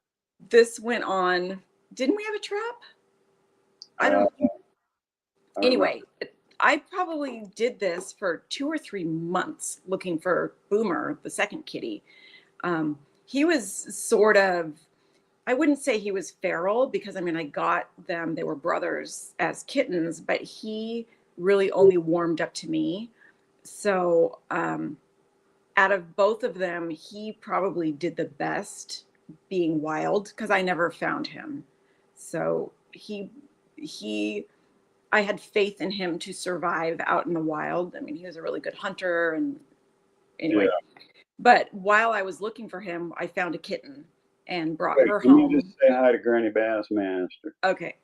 This went on. Didn't we have a trap? I Uh, don't. I don't remember. Anyway, I probably did this for 2 or 3 months looking for Boomer, the second kitty. He was sort of, I wouldn't say he was feral, because I got them, they were brothers, as kittens, but he really only warmed up to me. So out of both of them, he probably did the best being wild, because I never found him. So he I had faith in him to survive out in the wild. He was a really good hunter. And Yeah. anyway, but while I was looking for him, I found a kitten and brought Wait, her can you just home. say hi to Granny Bassmaster? Okay.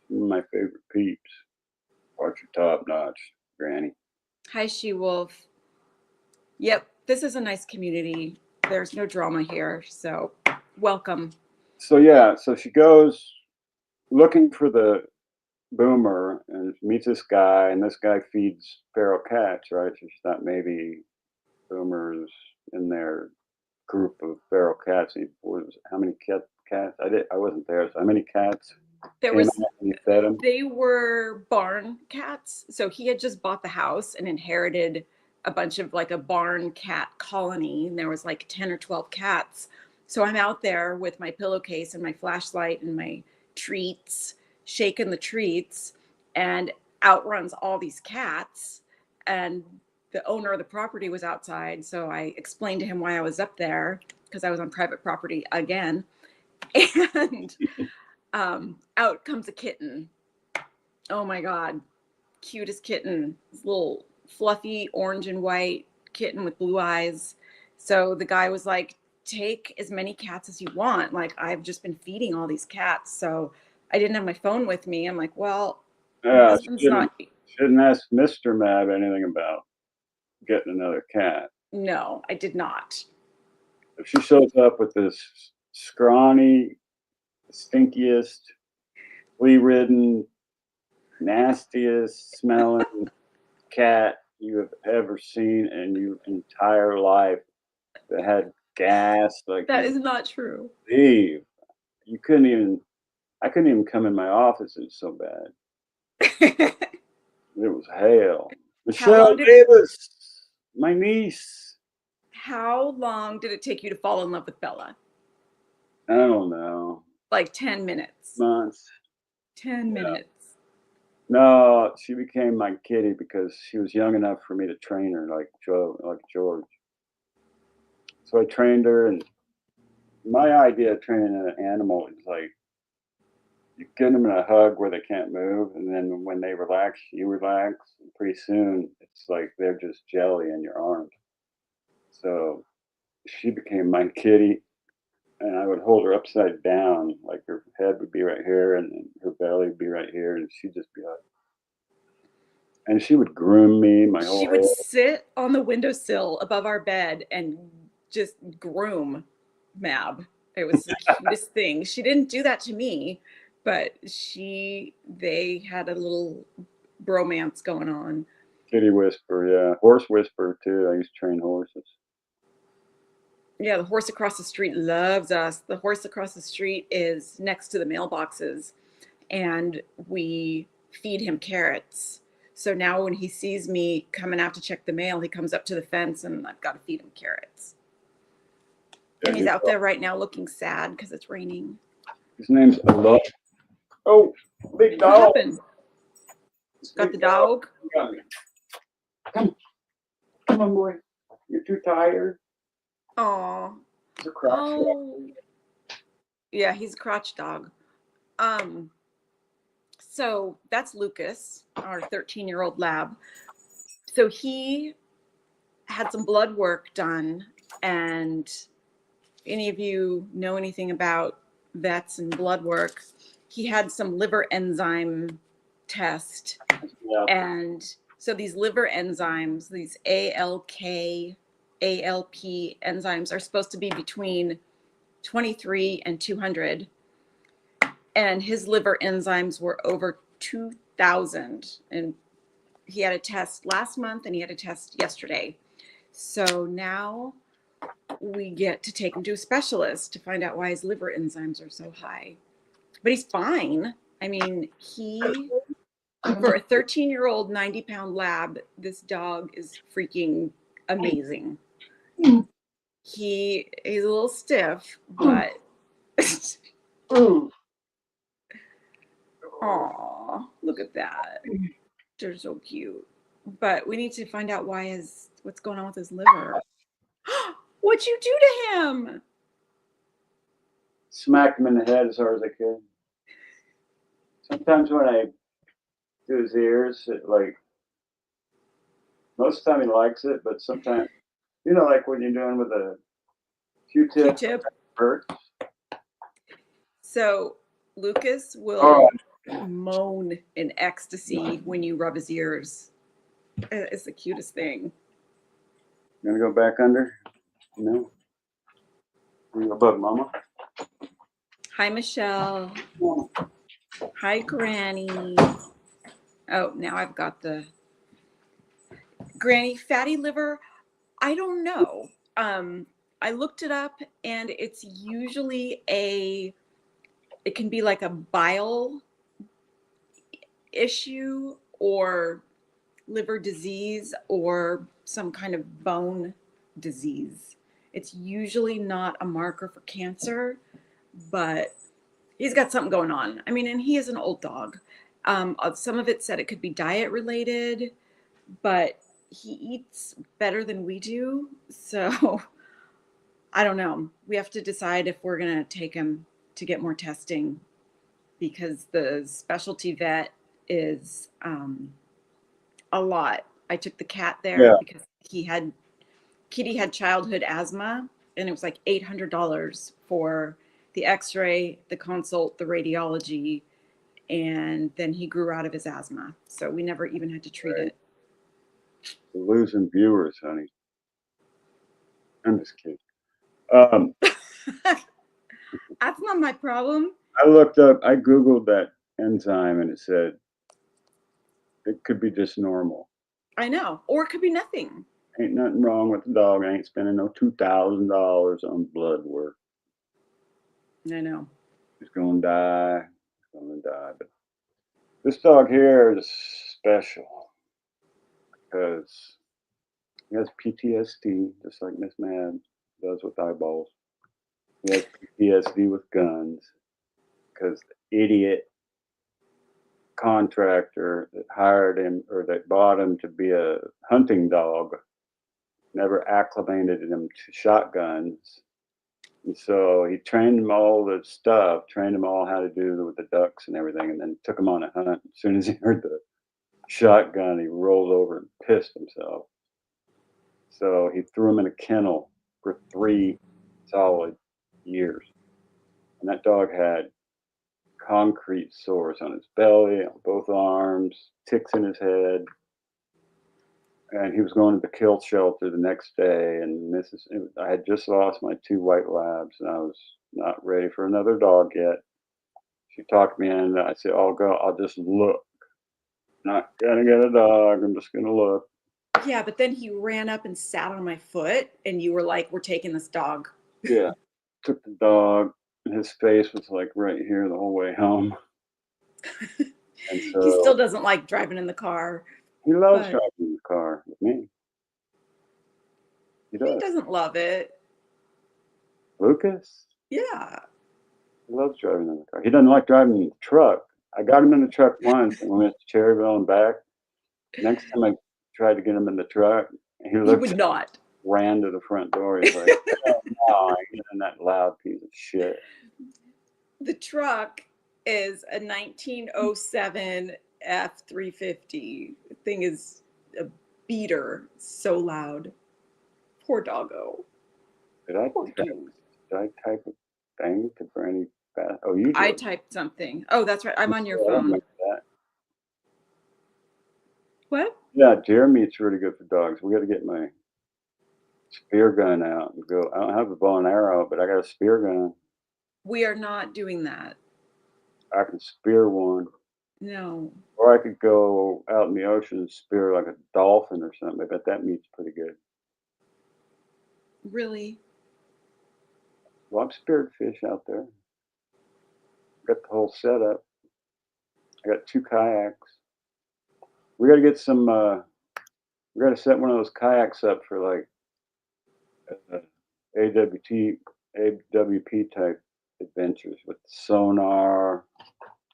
One of my favorite peeps. Watch your top notch, Granny. Hi, She Wolf. Yep. This is a nice community. There's no drama here. So welcome. So yeah, so she goes looking for the Boomer and meets this guy, and this guy feeds feral cats, right? So she thought maybe Boomer's in their group of feral cats. How many cats? I wasn't there. So how many cats There came was out and you fed them? They were barn cats. So he had just bought the house and inherited a bunch of like a barn cat colony. And there was like 10 or 12 cats. So I'm out there with my pillowcase and my flashlight and my treats, shaking the treats, and outruns all these cats. And the owner of the property was outside. So I explained to him why I was up there, because I was on private property again. And out comes a kitten. Oh my God. Cutest kitten. This little fluffy orange and white kitten with blue eyes. So the guy was like, take as many cats as you want. Like, I've just been feeding all these cats. So I didn't have my phone with me. I'm like, well, my Yeah, husband's not. shouldn't ask Mr. Mab anything about getting another cat. No, I did not. If she shows up with this scrawny, stinkiest flea-ridden, nastiest smelling cat you have ever seen in your entire life that had gas like That you is not true. leave. You couldn't even I couldn't even come in my office, it was so bad. It was hell. How Michelle long did it Davis, my niece. how long did it take you to fall in love with Bella? I don't know. Like 10 minutes. Months. 10 minutes. No, she became my kitty because she was young enough for me to train her like George. So I trained her, and my idea of training an animal is like you get them in a hug where they can't move, and then when they relax, you relax. And pretty soon, it's like they're just jelly in your arms. So she became my kitty, and I would hold her upside down, like her head would be right here, and then her belly would be right here, and she'd just be like, and she would groom me my whole She would head. sit on the windowsill above our bed and just groom Mab. It was the cutest thing. She didn't do that to me, but they had a little bromance going on. Kitty whisper, yeah, horse whisper too. I used to train horses. Yeah, the horse across the street loves us. The horse across the street is next to the mailboxes, and we feed him carrots. So now when he sees me coming out to check the mail, he comes up to the fence and I've got to feed him carrots. And he's out there right now looking sad because it's raining. His name's Allah. Oh, big What dog. happened? Got Big the dog? Come, come on, boy. You're too tired. Aw. He's a crotch dog. Oh. Yeah, he's a crotch dog. So that's Lucas, our 13-year-old lab. So he had some blood work done, and any of you know anything about vets and blood work, he had some liver enzyme test. Yeah. And so these liver enzymes, these ALK, ALP enzymes are supposed to be between 23 and 200. And his liver enzymes were over 2,000. And he had a test last month and he had a test yesterday. So now we get to take him to a specialist to find out why his liver enzymes are so high. But he's fine. I mean, for a 13-year-old, 90-pound lab, this dog is freaking amazing. He's a little stiff, but aw, look at that. They're so cute. But we need to find out what's going on with his liver. What'd you do to him? Smacked him in the head as hard as I could. Sometimes when I do his ears, most of the time he likes it, but sometimes, like when you're doing with a Q-tip, Q-tip. hurts. So Lucas will moan in ecstasy when you rub his ears. It's the cutest thing. You gonna go back under? No. You go above Mama. Hi, Michelle. Hi, Granny. Oh, now I've got the Granny fatty liver. I don't know. I looked it up, and it's usually it can be like a bile issue or liver disease or some kind of bone disease. It's usually not a marker for cancer, but he's got something going on. I mean, and he is an old dog. Some of it said it could be diet related, but he eats better than we do. So I don't know. We have to decide if we're going to take him to get more testing, because the specialty vet is a lot. I took the cat there because Kitty had childhood asthma, and it was like $800 for the x-ray, the consult, the radiology, and then he grew out of his asthma. So we never even had to treat it. We're losing viewers, honey. I'm just kidding. That's not my problem. I Googled that enzyme, and it said it could be just normal. I know. Or it could be nothing. Ain't nothing wrong with the dog. I ain't spending no $2,000 on blood work. I know. He's gonna die. He's gonna die. But this dog here is special because he has PTSD, just like Miss Mad does with eyeballs. He has PTSD with guns because the idiot contractor that hired him or that bought him to be a hunting dog never acclimated him to shotguns. And so he trained him all the stuff, trained him all how to do with the ducks and everything, and then took him on a hunt. As soon as he heard the shotgun, he rolled over and pissed himself. So he threw him in a kennel for 3 solid years. And that dog had concrete sores on his belly, on both arms, ticks in his head. And he was going to the kill shelter the next day. And I had just lost my 2 white labs, and I was not ready for another dog yet. She talked me in, and I said, "I'll go. I'll just look. Not gonna get a dog. I'm just gonna look." Yeah, but then he ran up and sat on my foot, and you were like, "We're taking this dog." Yeah, took the dog, and his face was like right here the whole way home. And He still so doesn't like driving in the car. he loves But driving in the car with me. He he does. doesn't love it. Lucas, Yeah. he loves driving in the car. He doesn't like driving in the truck. I got him in the truck once, and we went to Cherryville and back. Next time I tried to get him in the truck, he He looked, would not. ran to the front door. He's like, "Oh, no, I ain't getting in that loud piece of shit." The truck is a 1907 F-350. The thing is a beater. So loud. Poor doggo. Did I Poor text? dude. Did I type a thing to Brandy fast? Oh, you I did. typed something. Oh, that's right. I'm on your I don't phone. remember that. What? Yeah, deer meat's really good for dogs. We got to get my spear gun out and go. I don't have a bow and arrow, but I got a spear gun. We are not doing that. I can spear one. No. Or I could go out in the ocean and spear like a dolphin or something. I bet that meat's pretty good. Really? Well, I've speared fish out there. Got the whole setup. I got 2 kayaks. We got to get some. We got to set one of those kayaks up for like AWT, AWP type adventures with sonar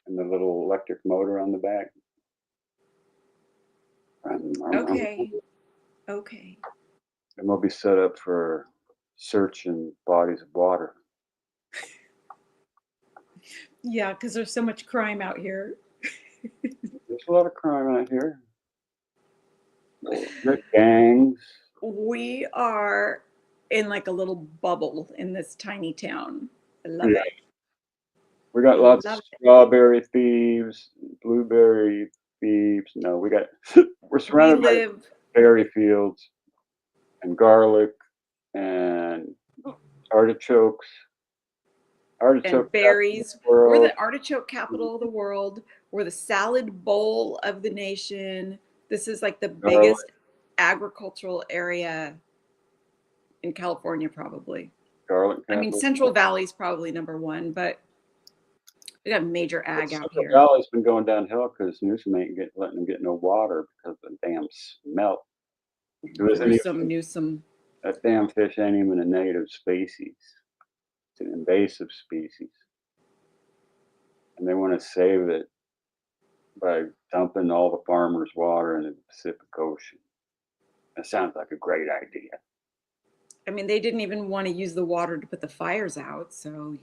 and the little electric motor on the back. Okay. Okay. And we'll be set up for searching bodies of water. Yeah, because there's so much crime out here. There's a lot of crime out here. Good gangs. We are in like a little bubble in this tiny town. I love Yeah. it. We got lots of Love it. strawberry thieves, blueberry thieves. No, we got we're We surrounded by live berry fields and garlic and artichokes. and Artichoke capital of berries. the We're world. the artichoke capital of the world. We're the salad bowl of the nation. This is like the Garlic, biggest agricultural area in California, probably. garlic I mean, capital. Central Valley is probably number one, but we got major ag out Central here. Valley's been going downhill because Newsom ain't letting them get no water because of the damn smelt. Gruesome Newsom. That damn fish ain't even a native species. It's an invasive species. And they want to save it by dumping all the farmers' water in the Pacific Ocean. That sounds like a great idea. I mean, they didn't even want to use the water to put the fires out. So,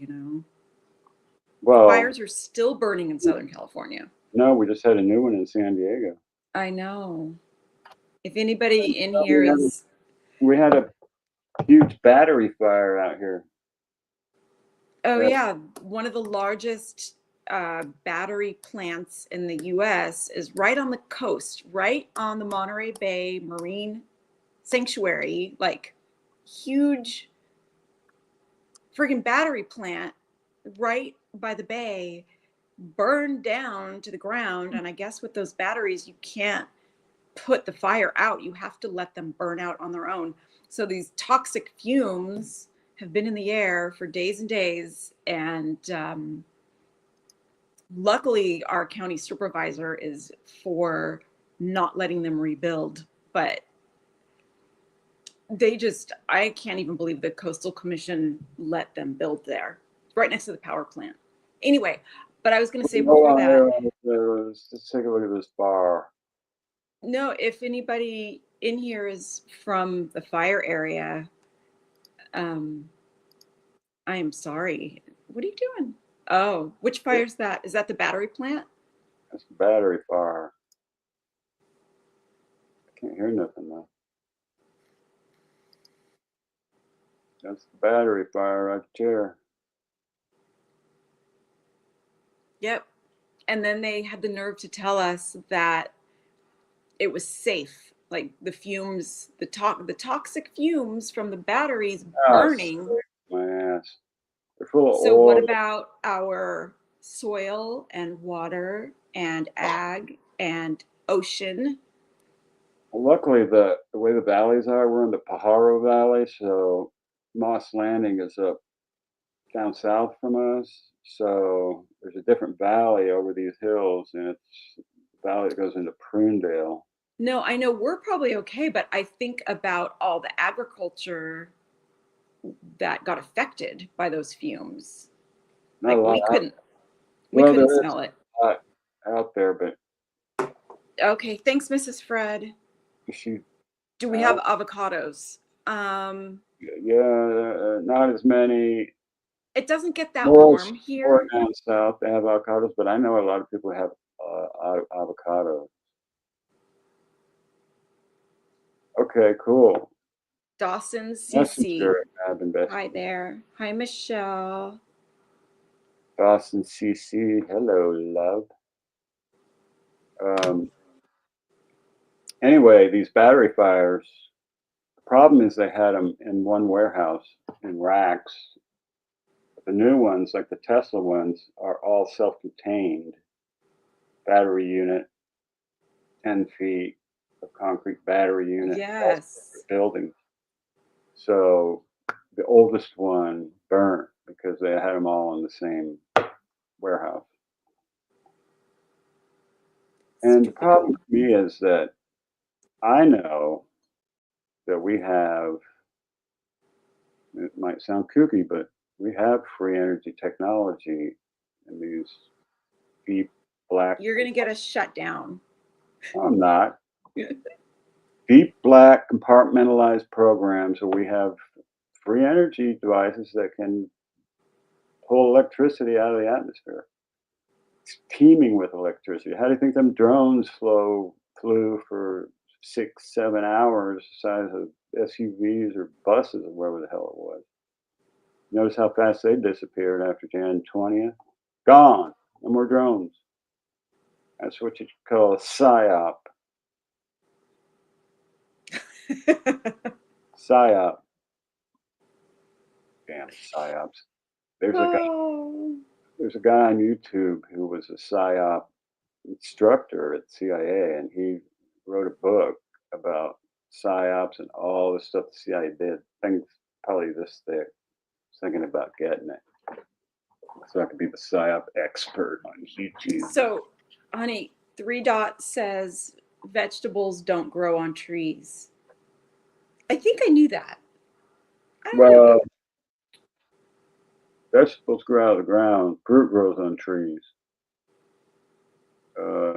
Well, fires are still burning in Southern California. no, we just had a new one in San Diego. I know. If anybody in here is, We had a huge battery fire out here. oh yeah, one of the largest battery plants in the U.S. is right on the coast, right on the Monterey Bay Marine Sanctuary, like huge friggin' battery plant right by the bay. burn down to the ground. And I guess with those batteries, you can't put the fire out. You have to let them burn out on their own. So these toxic fumes have been in the air for days and days. And luckily, our county supervisor is for not letting them rebuild. But I can't even believe the Coastal Commission let them build there, right next to the power plant. Anyway, but I was going to say Hold before on that, here. Let's take a look at this bar. no, if anybody in here is from the fire area, um, I am sorry. What are you doing? Oh, which fire is that? Is that the battery plant? That's the battery fire. I can't hear nothing though. That's the battery fire right there. Yep. And then they had the nerve to tell us that it was safe. Like the fumes, the toxic fumes from the batteries Ah, burning. my ass. They're full of So what oil. about our soil and water and ag and ocean? Well, luckily, the way the valleys are, we're in the Pajaro Valley, so Moss Landing is up down south from us. So there's a different valley over these hills, and it's the valley that goes into Prunedale. No, I know we're probably okay, but I think about all the agriculture that got affected by those fumes. Not a Like lot. we Well, there couldn't is smell it. a lot out there, but Okay, thanks, Mrs. Fred. she, Do we have avocados? yeah, not as many. It doesn't get that More, warm more here. down south, they have avocados, but I know a lot of people have avocado. Okay, cool. Dawson Messenger CC. Ab Hi Investigation. there. Hi, Michelle. Dawson CC, hello, love. Um, anyway, these battery fires, the problem is they had them in one warehouse in racks. The new ones, like the Tesla ones, are all self-contained battery unit, 10 feet of concrete battery unit, all Yes. separate buildings. So the oldest one burnt because they had them all in the same warehouse. And the Stupid. problem with me is that I know that we have, it might sound kooky, but we have free energy technology in these deep black, You're going to get us shut down. I'm not, deep black compartmentalized programs where we have free energy devices that can pull electricity out of the atmosphere. It's teeming with electricity. How do you think them drones flew for 6, 7 hours, the size of SUVs or buses or wherever the hell it was? Notice how fast they disappeared after Jan 20th? Gone. No more drones. That's what you call a psyop. Psyop. Damn psyops. There's a guy. Oh. There's a guy on YouTube who was a psyop instructor at CIA, and he wrote a book about psyops and all the stuff the CIA did. Things probably this thick. I was thinking about getting it so I could be the psyop expert on YouTube. So, honey, 3 Dot says vegetables don't grow on trees. I think I knew that. I don't know. Well, vegetables grow out of the ground. Fruit grows on trees. Uh,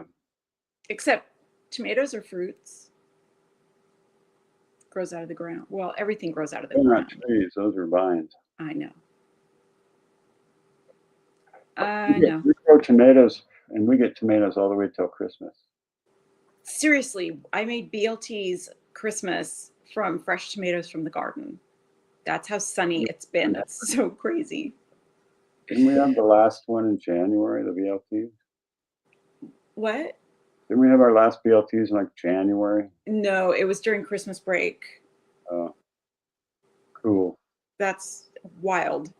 Except tomatoes are fruits. Grows out of the ground. Well, everything grows out of the they're not ground. trees; those are vines. I know. I know. We grow tomatoes, and we get tomatoes all the way till Christmas. Seriously, I made BLT's Christmas from fresh tomatoes from the garden. That's how sunny it's been. It's so crazy. Didn't we have the last one in January, the BLTs? What? Didn't we have our last BLTs in like January? No, it was during Christmas break. Cool. That's wild.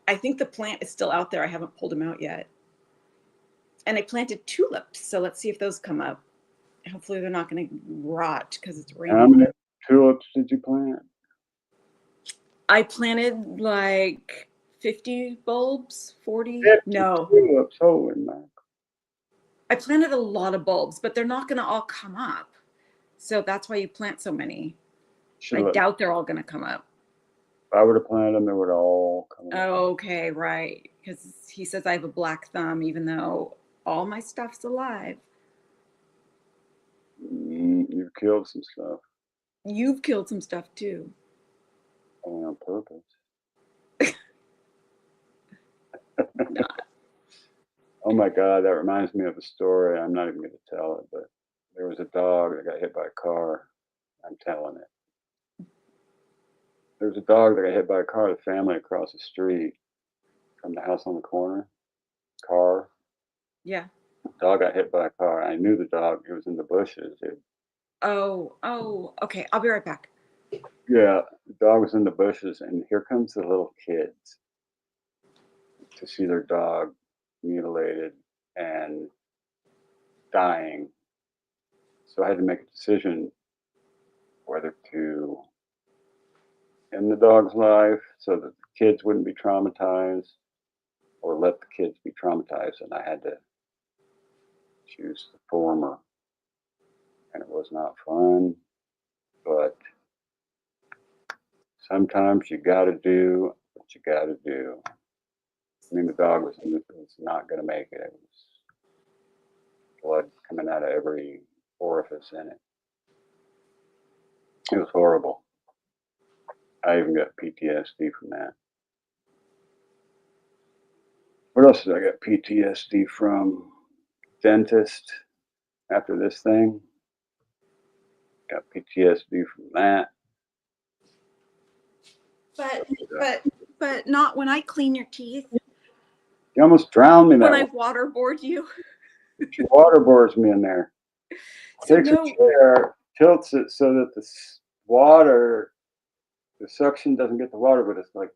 I think the plant is still out there. I haven't pulled him out yet. And I planted tulips, so let's see if those come up. Hopefully they're not going to rot because it's How raining. many tulips did you plant? I planted like 50 bulbs, 40. 50 No, tulips. Holy man. I planted a lot of bulbs, but they're not going to all come up. So that's why you plant so many. Should I let doubt they're all going to come up. If I would have planted them, they would all come up. Okay, right. Because he says I have a black thumb, even though all my stuff's alive. You've killed some stuff. You've killed some stuff too. Only on purpose. Not. Oh my God, that reminds me of a story. I'm not even going to tell it, but there was a dog that got hit by a car. I'm telling it. There was a dog that got hit by a car. The family across the street from the house on the corner. Car. Yeah. Dog got hit by a car. I knew the dog. It was in the bushes. Oh, okay. I'll be right back. Yeah, the dog was in the bushes, and here comes the little kids to see their dog mutilated and dying. So I had to make a decision whether to end the dog's life so that the kids wouldn't be traumatized or let the kids be traumatized. And I had to choose the former. And it was not fun, but sometimes you got to do what you got to do. I mean, the dog was not going to make it. It was blood coming out of every orifice in it. It was horrible. I even got PTSD from that. What else did I get PTSD from? Dentist after this thing. Got PTSD from that. But not when I clean your teeth. You almost drowned me that When I one. waterboard you. She waterboards me in there. So Takes a no, chair, tilts it so that water, the suction doesn't get the water, but it's like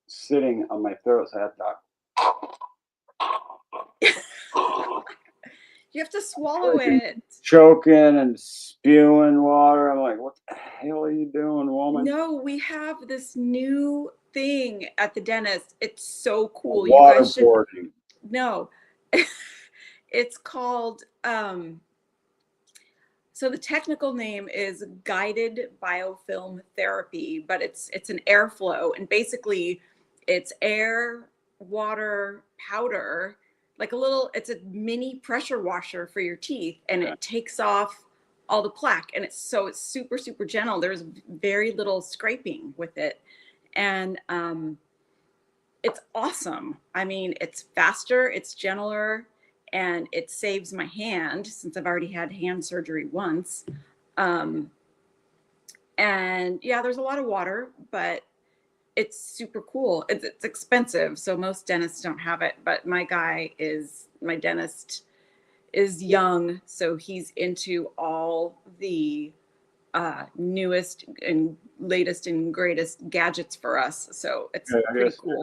sitting on my throat. So I have to you have to swallow it. choking and spewing water. I'm like, what the hell are you doing, woman? No, we have this new thing at the dentist. It's so cool. You guys should Waterboarding. know. It's called so the technical name is guided biofilm therapy, but it's an airflow, and basically it's air, water, powder, like a little, it's a mini pressure washer for your teeth, and Yeah. it takes off all the plaque, and it's super super gentle. There's very little scraping with it, and it's awesome. I mean, it's faster, it's gentler, and it saves my hand since I've already had hand surgery once. Um, and yeah, there's a lot of water, but it's super cool. It's expensive, so most dentists don't have it. But my dentist is young, so he's into all the newest and latest and greatest gadgets for us. So it's Yeah, I pretty guess cool.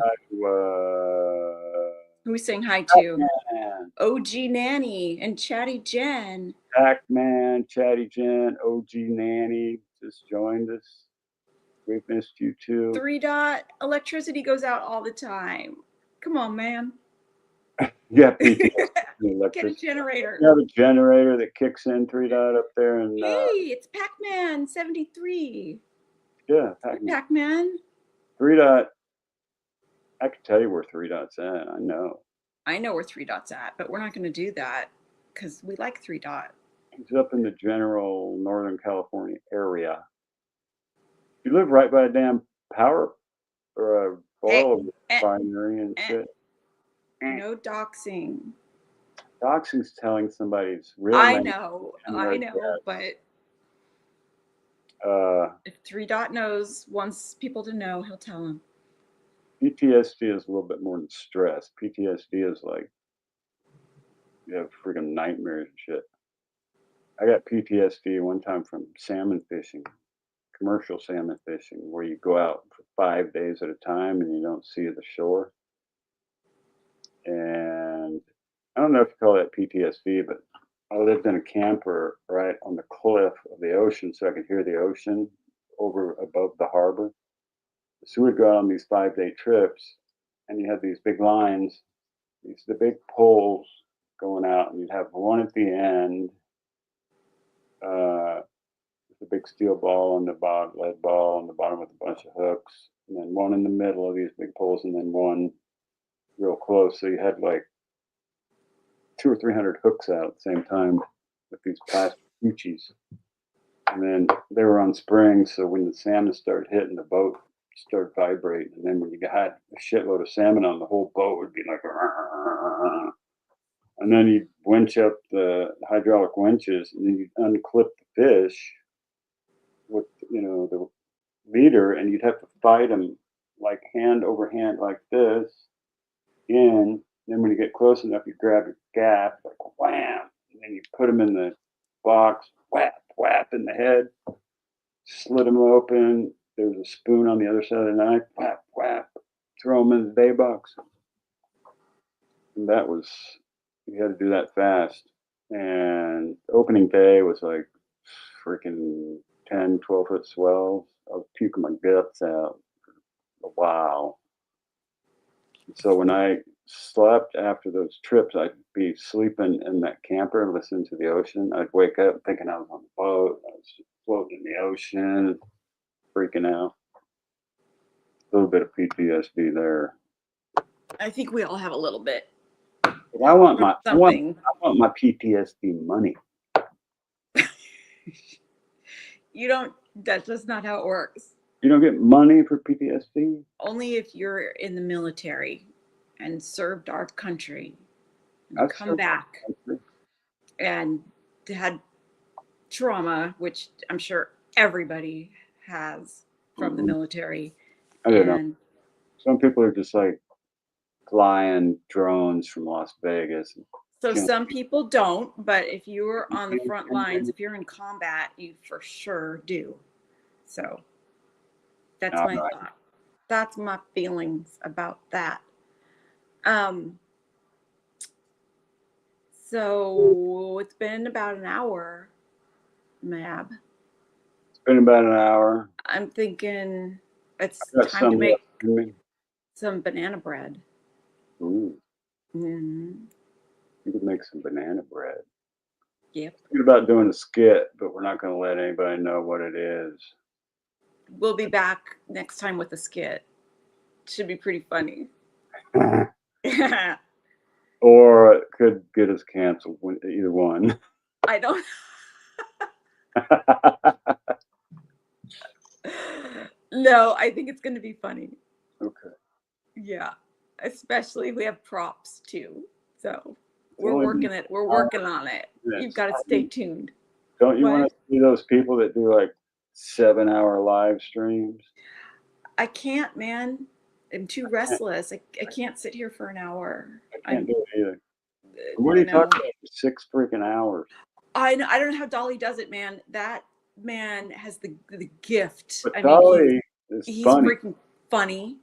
Who are we saying hi to? Pac-Man, OG Nanny and Chatty Jen. Pac-Man, Chatty Jen, OG Nanny just joined us. We've missed you too. 3 dot electricity goes out all the time. Come on, man. Yeah, PTSD Get a electricity. generator. You have a generator that kicks in 3 dot up there, and Hey, it's Pac-Man 73. yeah, Hi, Pac-Man. Pac-Man. 3 dot. I can tell you where 3 dot's at. I know. I know where 3 dot's at, but we're not going to do that because we like 3 dot. He's up in the general Northern California area. You live right by a damn power or a Hey, oil eh, refinery and eh. shit. No doxing. Doxing's telling somebody's real I name know, and their but address. if 3 dot knows, wants people to know, he'll tell them. PTSD is a little bit more than stress. PTSD is like you have freaking nightmares and shit. I got PTSD one time from salmon fishing, commercial salmon fishing, where you go out for 5 days at a time and you don't see the shore. And I don't know if you call that PTSD, but I lived in a camper right on the cliff of the ocean, so I could hear the ocean over above the harbor. So we'd go on these 5-day trips, and you had these big lines, these the big poles going out, and you'd have one at the end, uh, with a big steel ball on the bottom, lead ball on the bottom with a bunch of hooks, and then one in the middle of these big poles, and then one real close. So you had like 200 or 300 hooks out at the same time with these plastic Gucci's. And then they were on springs, so when the salmon started hitting, the boat started vibrating. And then when you had a shitload of salmon on, the whole boat would be like, "Rrrr." And then you'd winch up the hydraulic winches, and then you'd unclip the fish with, the leader, and you'd have to fight them like hand over hand like this in. Then when you get close enough, you grab your gaff, like wham, and then you put them in the box, whap, whap in the head, slit them open. There was a spoon on the other side of the knife, whap, whap, throw them in the day box. And that was, you had to do that fast. And opening day was like freaking 10, 12-foot swells. I was puking my guts out. Wow. So when I slept after those trips, I'd be sleeping in that camper and listening to the ocean. I'd wake up thinking I was on the boat. I was floating in the ocean, freaking out. A little bit of PTSD there. I think we all have a little bit. But I want my Something. I want my PTSD money. You don't, that's just not how it works. You don't get money for PTSD? Only if you're in the military and served our country and I've come served back my country. and had trauma, which I'm sure everybody has from the Mhm. military. I don't know. And Some people are just like flying drones from Las Vegas. so killing some people don't, but if you're on the people. front lines, if you're in combat, you for sure do. So that's All my right. thought. That's my feelings about that. Um, so it's been about an hour, Mab. It's been about an hour. I'm thinking it's I got time to some left make in me. some banana bread. Ooh, Hmm. you could make some banana bread. Yep. Thinking about doing a skit, but we're not going to let anybody know what it is. We'll be back next time with a skit. Should be pretty funny. Or it could get us canceled. Either one. I don't. No, I think it's going to be funny. Okay. Yeah, especially we have props too. So It's we're only working been it. We're 5 working on it. You've minutes. got to stay tuned. Don't you want What? to see those people that do like 7-hour live streams? I can't, man. I'm too restless. I can't sit here for an hour. I can't do it either. What are You you know, talking about? 6 freaking hours. I know. I don't know how Dolly does it, man. That man has the gift. But I mean, Dolly is he's funny. freaking funny.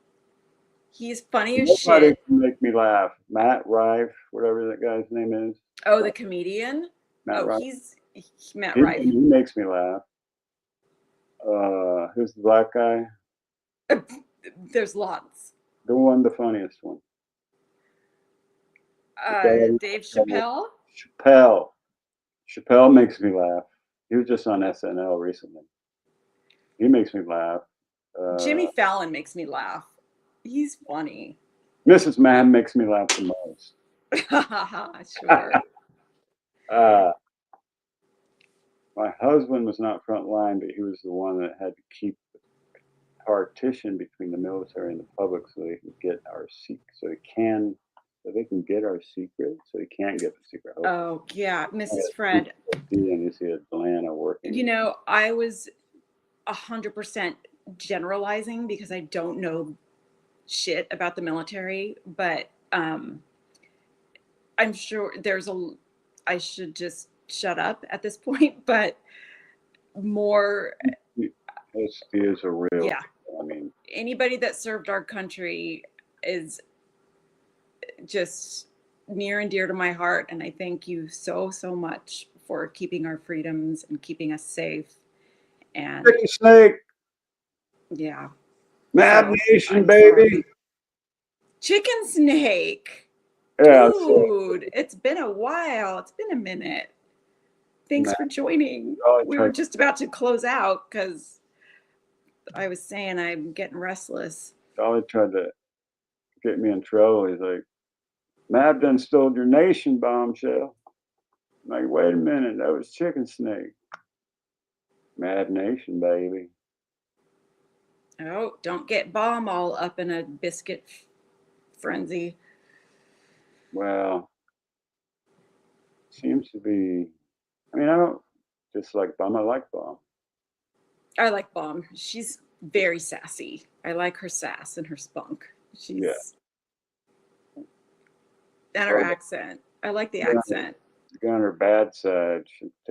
He's funny as Nobody shit. can make me laugh. Matt Rife, whatever that guy's name is. Oh, the comedian. Matt Oh, Rife. he's Matt He, Rife. he makes me laugh. Who's the black guy? There's lots. The funniest one. The Dave guy- Chappelle. Chappelle. Chappelle makes me laugh. He was just on SNL recently. He makes me laugh. Jimmy Fallon makes me laugh. He's funny. Mrs. Mann makes me laugh the most. Sure. My husband was not front line, but he was the one that had to keep the partition between the military and the public so they can get our so they can get our secret, so they can't get the secret. Oh yeah, Mrs. Fred. And you see Atlanta working. You know, I was 100% generalizing because I don't know shit about the military, but I'm sure I should just shut up at this point, but more, PTSD is a real. yeah. I mean, Anybody that served our country is just near and dear to my heart, and I thank you so, so much for keeping our freedoms and keeping us safe. And Chicken Snake, yeah, Mad so Nation, I'm baby. sorry. Chicken Snake. Yeah, Dude, it's been a while. It's been a minute. Thanks for joining. We were just about to close out because I was saying I'm getting restless. Dolly tried to get me in trouble. He's like, Mad done stole your nation, bombshell. I'm like, wait a minute, that was Chicken Snake. Mad Nation, baby. Oh, don't get Bomb all up in a biscuit frenzy. Well, seems to be. I mean, I don't dislike Bomb. I like Bomb. I like Bomb. She's very sassy. I like her sass and her spunk. She's and her accent. I like the accent. Get on her bad side.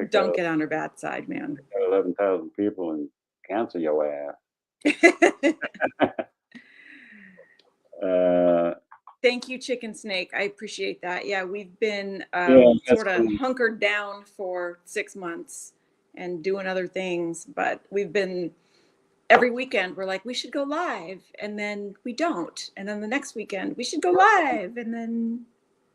Don't get on her bad side, man. 11,000 people and cancel your ass. Thank you, Chicken Snake. I appreciate that. Yeah, we've been sort of hunkered down for 6 months and doing other things, but we've been every weekend we're like, we should go live, and then we don't, and then the next weekend we should go live, and then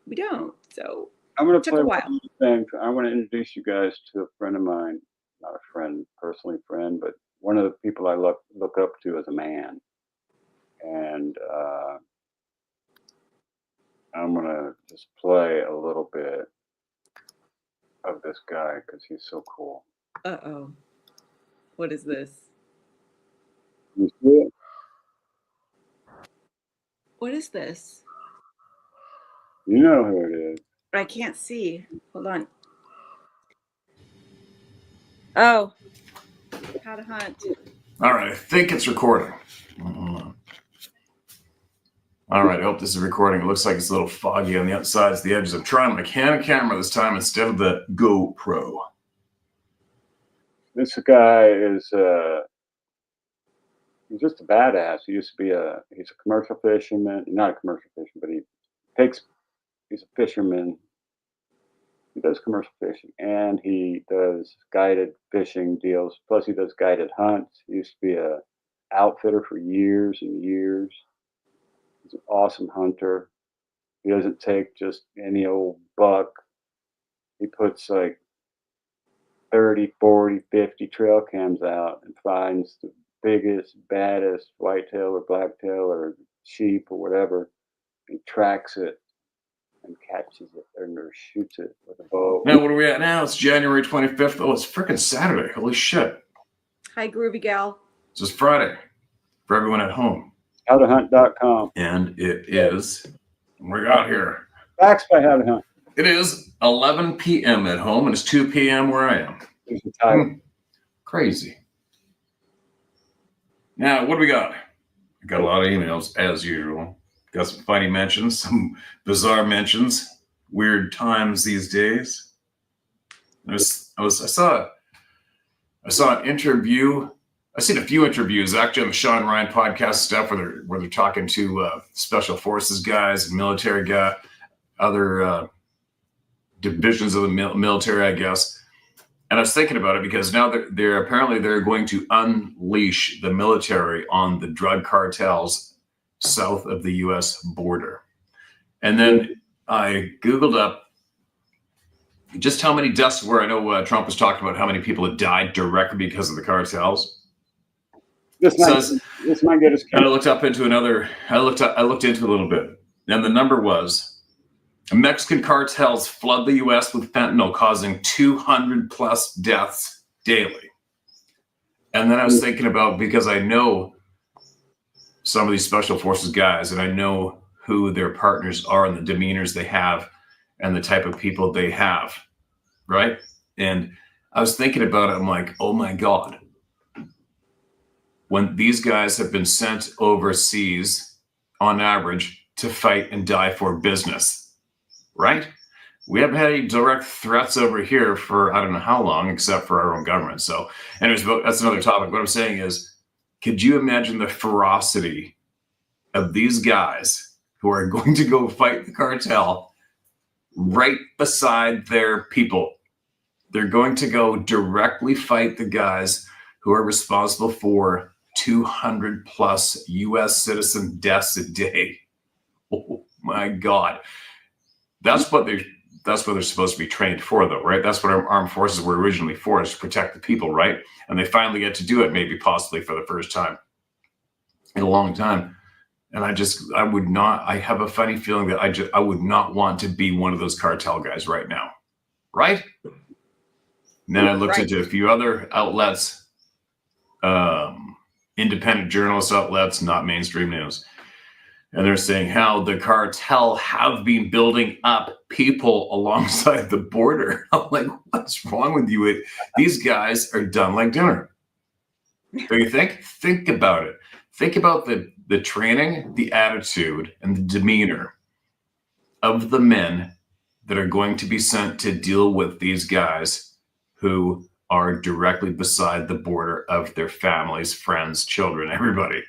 we don't. So I'm going to play one thing. I want to introduce you guys to a friend of mine, not a friend, personally friend, but one of the people I look up to as a man. And I'm going to just play a little bit of this guy because he's so cool. Uh-oh. What is this? You see it? What is this? You know who it is. I can't see. Hold on. Oh, how to hunt. All right, I think it's recording. All right, I hope this is recording. It looks like it's a little foggy on the outsides, the edges. I'm trying my Canon camera this time instead of the GoPro. This guy is he's just a badass. He used to be he's a commercial fisherman, not a commercial fisherman, but he's a fisherman. He does commercial fishing and he does guided fishing deals. Plus he does guided hunts. He used to be a outfitter for years and years. He's an awesome hunter. He doesn't take just any old buck. He puts like 30, 40, 50 trail cams out and finds the biggest, baddest whitetail or blacktail or sheep or whatever. He tracks it and catches it or shoots it with a bow. Now, what are we at now? It's January 25th. Oh, it's freaking Saturday. Holy shit. Hi, Groovy Gal. It's just Friday for everyone at home. Howtohunt.com. And it is, we got here. Facts by How to Hunt. It is 11 p.m. at home and it's 2 p.m. where I am. Crazy. Now, what do we got? I got a lot of emails, as usual. Got some funny mentions, some bizarre mentions, weird times these days. I saw an interview. I've seen a few interviews actually on the Sean Ryan podcast stuff where they're talking to special forces guys and military guys, other divisions of the military, I guess. And I was thinking about it because now they're apparently going to unleash the military on the drug cartels south of the U.S. border. And then I Googled up just how many deaths were. I know Trump was talking about how many people had died directly because of the cartels. This might get us. And I looked into it a little bit. And the number was Mexican cartels flood the U.S. with fentanyl, causing 200 plus deaths daily. And then I was thinking about, because I know some of these special forces guys, and I know who their partners are and the demeanors they have and the type of people they have, right? And I was thinking about it. I'm like, oh my God. When these guys have been sent overseas on average to fight and die for business, right? We haven't had any direct threats over here for I don't know how long, except for our own government. So anyways, that's another topic. What I'm saying is, could you imagine the ferocity of these guys who are going to go fight the cartel right beside their people. They're going to go directly fight the guys who are responsible for 200 plus US citizen deaths a day. Oh my God. That's what they're supposed to be trained for, though, right? That's what our armed forces were originally for, is to protect the people, right? And they finally get to do it, maybe possibly for the first time in a long time. And I would not, I have a funny feeling that I would not want to be one of those cartel guys right now. Right? And then I looked into a few other outlets, independent journalist outlets, not mainstream news. And they're saying how the cartel have been building up people alongside the border. I'm like, what's wrong with you? These guys are done like dinner. Don't you think? Think about it. Think about the training, the attitude, and the demeanor of the men that are going to be sent to deal with these guys who are directly beside the border of their families, friends, children, everybody.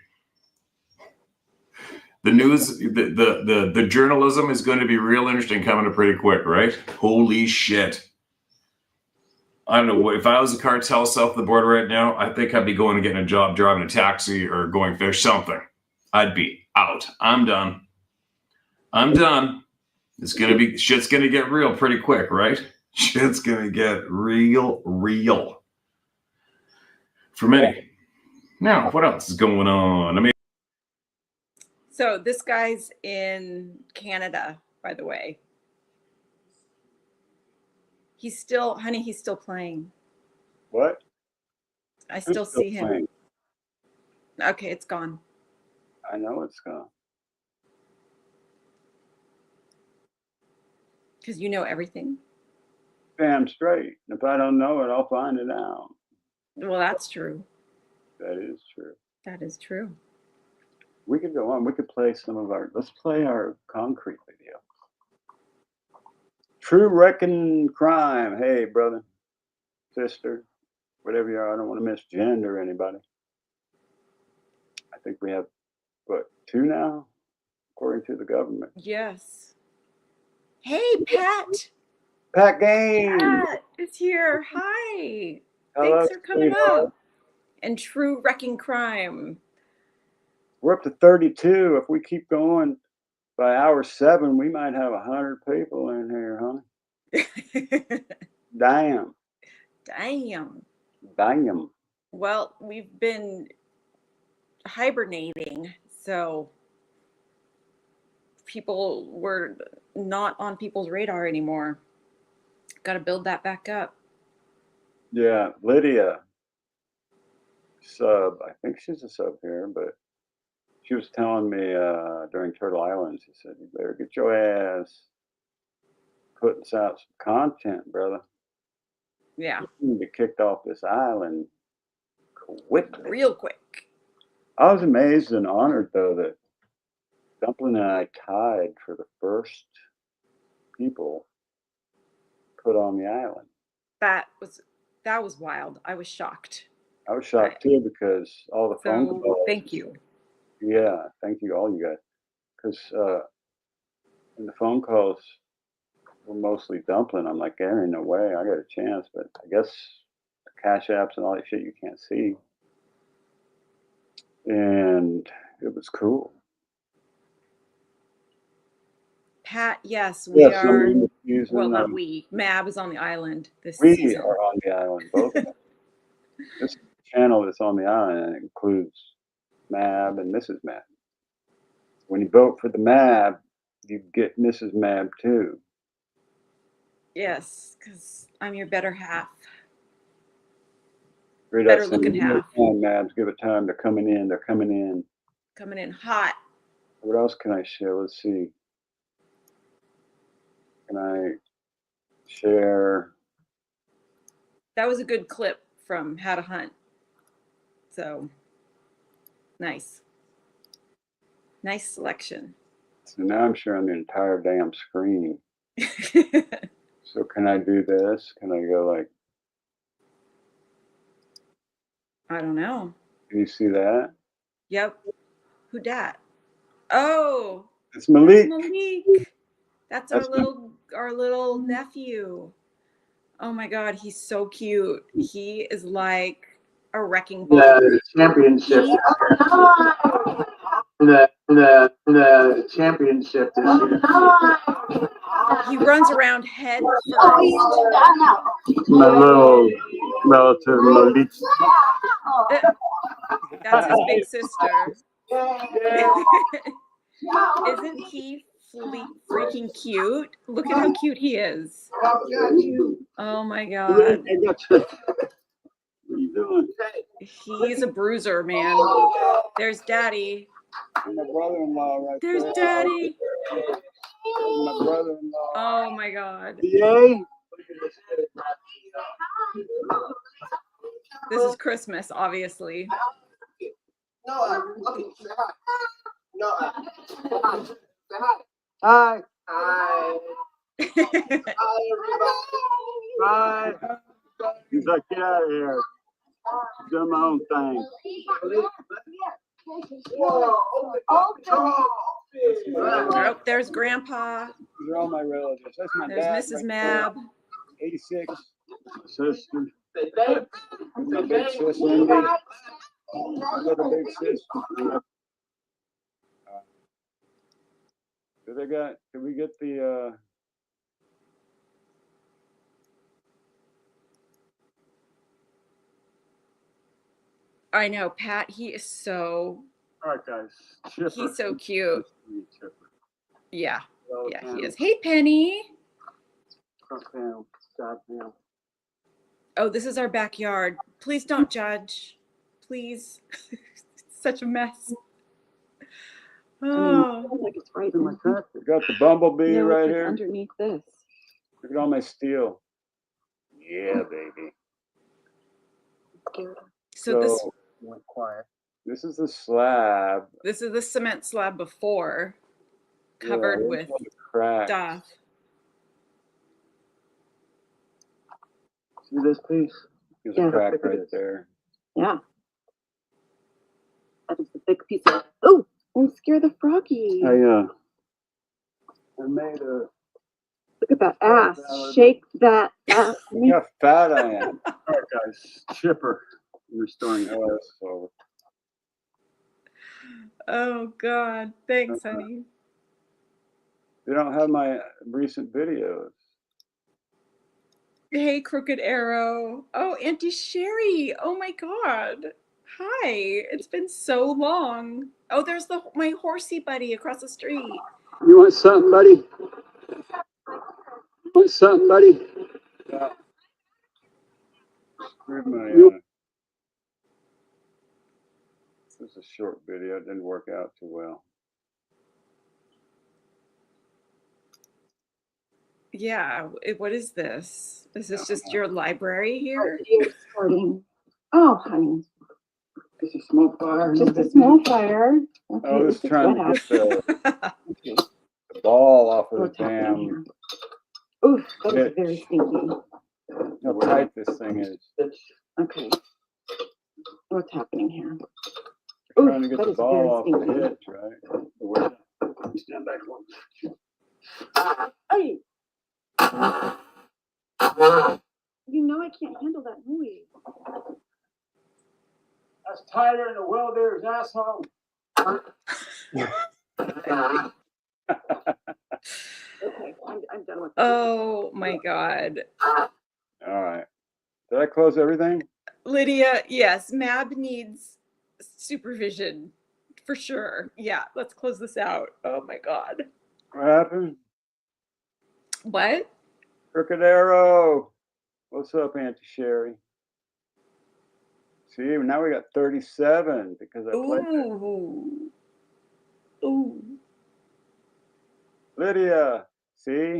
The news, the journalism is going to be real interesting coming up pretty quick, right? Holy shit. I don't know. If I was a cartel south of the border right now, I think I'd be going and getting a job driving a taxi or going fish, something. I'd be out. I'm done. Shit's gonna get real pretty quick, right? Shit's gonna get real. For many. Now, what else is going on? I mean, So this guy's in Canada, by the way. He's still playing. What? I still see him. Playing? Okay, it's gone. I know it's gone. Because you know everything. Damn straight. If I don't know it, I'll find it out. Well, that's true. That is true. That is true. We could go on. We could play let's play our concrete video. True Wrecking Crime. Hey, brother, sister, whatever you are. I don't want to misgender anybody. I think we have, what, 2 now, according to the government. Yes. Hey, Pat. Pat Gaines. Pat is here. Hi. Hello, Thanks for coming sweetheart. up. And True Wrecking Crime. We're up to 32. If we keep going by hour 7, we might have 100 people in here, honey. Damn. Damn. Well, we've been hibernating, so people were not on people's radar anymore. Got to build that back up. Yeah, Lydia, sub. I think she's a sub here, but she was telling me during Turtle Island, she said, you better get your ass putting out some content, brother. Yeah. You need to get kicked off this island quickly. Real quick. I was amazed and honored, though, that Dumpling and I tied for the first people put on the island. That was wild. I was shocked. I was shocked, too, because all the phone calls. Thank you. Yeah, thank you, all you guys. Because in the phone calls were mostly Dumpling. I'm like, there ain't no way I got a chance. But I guess the cash apps and all that shit you can't see. And it was cool. Pat, yes, we are. Season, well, not we. Mab is on the island this we season. are on the island, both of us. This channel that's on the island, and it includes Mab and Mrs. Mab. When you vote for the Mab, you get Mrs. Mab too. Yes, because I'm your better half. Great better looking half. Mabs, give it time. They're coming in. They're coming in. Coming in hot. What else can I share? Let's see. Can I share? That was a good clip from How to Hunt. So, nice. Nice selection. So now I'm sharing the entire damn screen. So can I do this? Can I go like? I don't know. Can you see that? Yep. Who dat? Oh. It's Malik. Malik. That's That's our little nephew. Oh my God, he's so cute. He is like a wrecking ball. the championship. He- The championship this year. He runs around head first. My little relative Melissa. That's his big sister. Isn't he freaking cute? Look at how cute he is. Oh my God. What are you doing? He's a bruiser, man. There's Daddy. My brother-in-law right There's there. Daddy. My brother-in-law. Oh my God. Yay! This is Christmas, obviously. Hi. Hi. Hi. He's like, get out of here. Do my own thing. Oh, there's Grandpa. These are all my relatives. That's my There's dad. Mrs. Mab. 86. Sister. My big sister. Another big sister. Did we get the I know, Pat, he is so, all right guys. Chipper. he's so cute. Chipper. Yeah, Hello, yeah, Pam. he is. Hey, Penny. Pam. God, Pam. Oh, this is our backyard. Please don't judge. Please. It's such a mess. Oh, Like it's right My tractor. Got the bumblebee no, right it's here. underneath this. Look at all my steel. Yeah, baby. Scared him. so this went quiet. This is the slab. this is the cement slab before, covered Yeah, with all the cracks. stuff. See this piece? There's Yeah. a crack right there. Yeah. That is a big piece of. Oh, don't scare the froggy. I made a. Look at that ass. Shake that ass. Look how fat I am. All right, guys. Chipper. Restoring OS over. Oh God, thanks, honey. They don't have my recent videos. Hey, Crooked Arrow. Oh, Auntie Sherry. Oh my God. Hi. It's been so long. Oh, there's my horsey buddy across the street. You want something, buddy? Want something, buddy? Yeah. Here's my, this is a short video. It didn't work out too well. Yeah. What is this? Is this just your library here? You're starting. Oh, honey. Just a small fire. Just a small fire. Okay, I was this is trying what to get happened. the ball off of What's the happening damn. here? Oof, that is Hitch. very stinky. How tight this thing is. Okay. What's happening here? We're Oof, trying to get that the is ball very off the stinky. hitch, right? Stand back one. Hey. You know I can't handle that noise. That's tighter than the welder's asshole. Okay, I'm done with this. Oh my God. All right. Did I close everything? Lydia, yes, Mab needs supervision for sure. Yeah, let's close this out. Oh my God. What happened? What? Crooked Arrow. What's up, Auntie Sherry? See, now we got 37 because I played it. Ooh. Ooh. Lydia, see?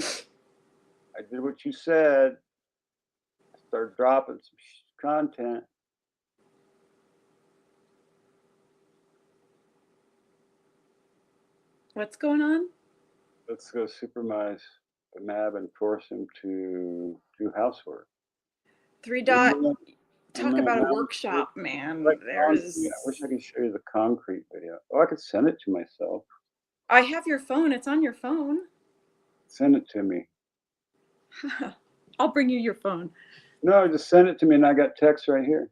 I did what you said. Start dropping some content. What's going on? Let's go supervise the Mab and force him to do housework. 3 dot. I'm Talk gonna about a have- workshop, man. Like, There's. I wish I could show you the concrete video. Oh, I could send it to myself. I have your phone. It's on your phone. Send it to me. I'll bring you your phone. No, just send it to me, and I got text right here.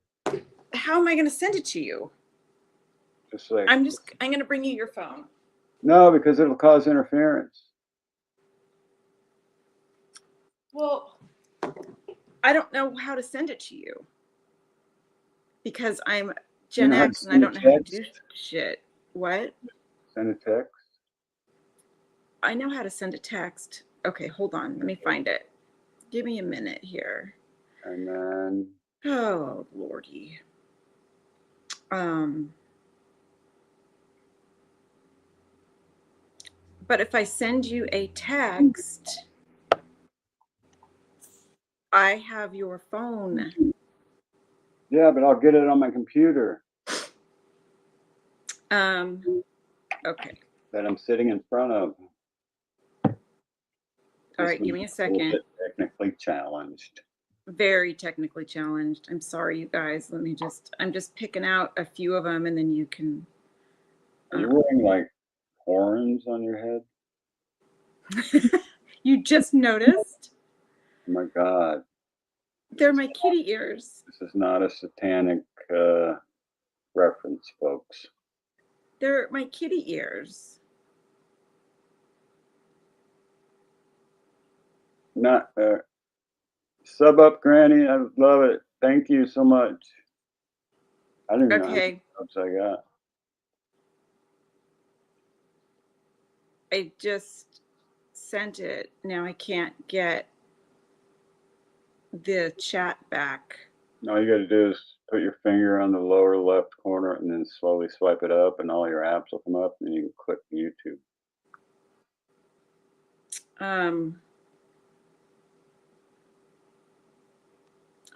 How am I going to send it to you? Just like I'm going to bring you your phone. no, because it'll cause interference. Well, I don't know how to send it to you because I'm Gen know how to X and I send a don't know how to do text? shit. What? Send a text. I know how to send a text. Okay, hold on. Let me find it. Give me a minute here. And then Oh, Lordy. But if I send you a text, I have your phone. yeah, but I'll get it on my computer Okay. that I'm sitting in front of. All right, give me a second. Technically challenged. Very technically challenged. I'm sorry, you guys. I'm just picking out a few of them and then you can. Are you wearing like horns on your head? You just noticed? Oh my God. They're my kitty ears. This is not a satanic reference, folks. They're my kitty ears. Not sub up, Granny. I love it. Thank you so much. I don't even know how many subs I got. I just sent it. Now I can't get the chat back. All you got to do is put your finger on the lower left corner and then slowly swipe it up, and all your apps will come up, and you can click YouTube.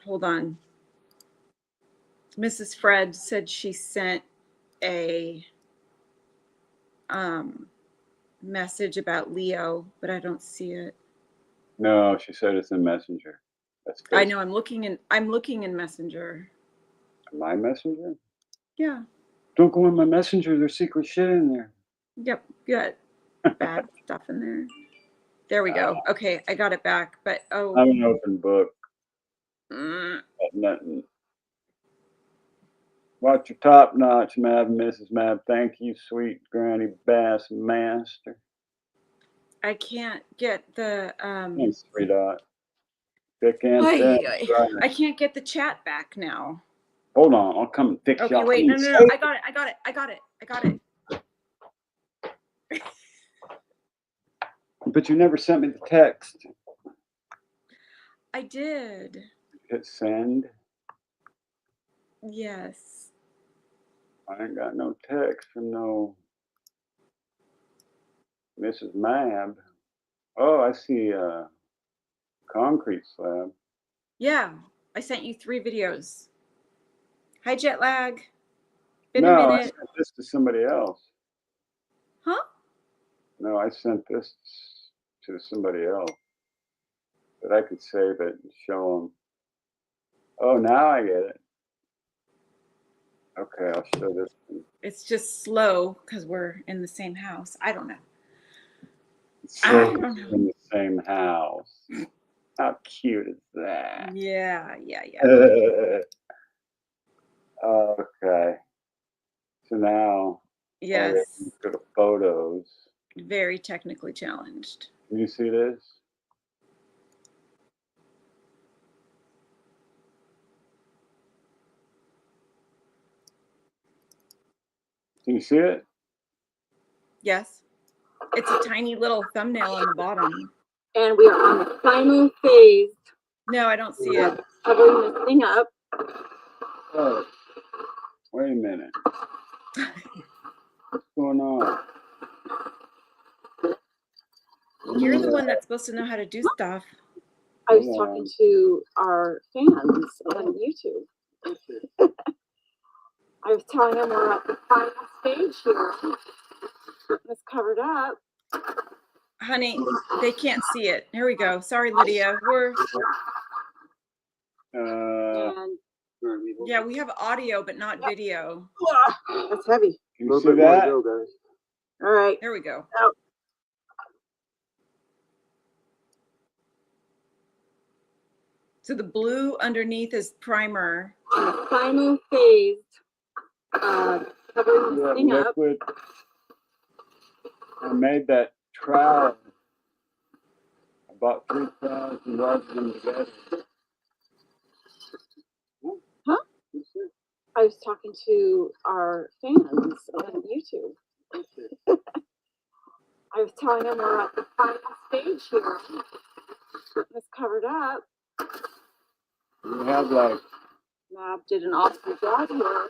Hold on. Mrs. Fred said she sent a message about Leo, but I don't see it. No, she said it's in Messenger. That's Facebook. I know. I'm looking in Messenger. My Messenger? Yeah. Don't go in my Messenger. There's secret shit in there. Yep. Good. Bad stuff in there. There we go. Okay, I got it back. But I'm an open book. Nothing. Watch your top notch, Mab, Mrs. Mab. Thank you, sweet Granny Bass Master. I can't get the Thanks, sweetheart. Thick and thin. I can't get the chat back now. Hold on, I'll come and fix Okay, y'all. wait, no. I got it. But you never sent me the text. I did. Hit send. Yes. I ain't got no text from no Mrs. Mab. Oh, I see a concrete slab. Yeah, I sent you 3 videos. Hi, jet lag. Been No, a I minute. sent this to somebody else. Huh? No, I sent this to somebody else that I could save it and show them. Oh, now I get it. Okay, I'll show this one. It's just slow because we're in the same house. I don't know. So in the same house. How cute is that? Yeah. Okay. So now, Yes. go to photos. Very technically challenged. Can you see this? Can you see it? Yes. It's a tiny little thumbnail on the bottom. And we are on the final phase. No, I don't see it. Covering this thing up. Oh, wait a minute. What's going on? You're the one that's supposed to know how to do stuff. I was talking to our fans on YouTube. I was telling them we're at the final stage here. It's covered up. Honey, they can't see it. Here we go. Sorry, Lydia. Yeah, we have audio, but not video. That's heavy. Can you see that? All right. There we go. So the blue underneath is primer. The final phase, covering this thing up. liquid. I made that trowel. I bought 3 trowels and rubbed them together. Huh? I was talking to our fans on YouTube. I was telling them we're at the final stage here. It's covered up. We have like, Mab did an awesome job here.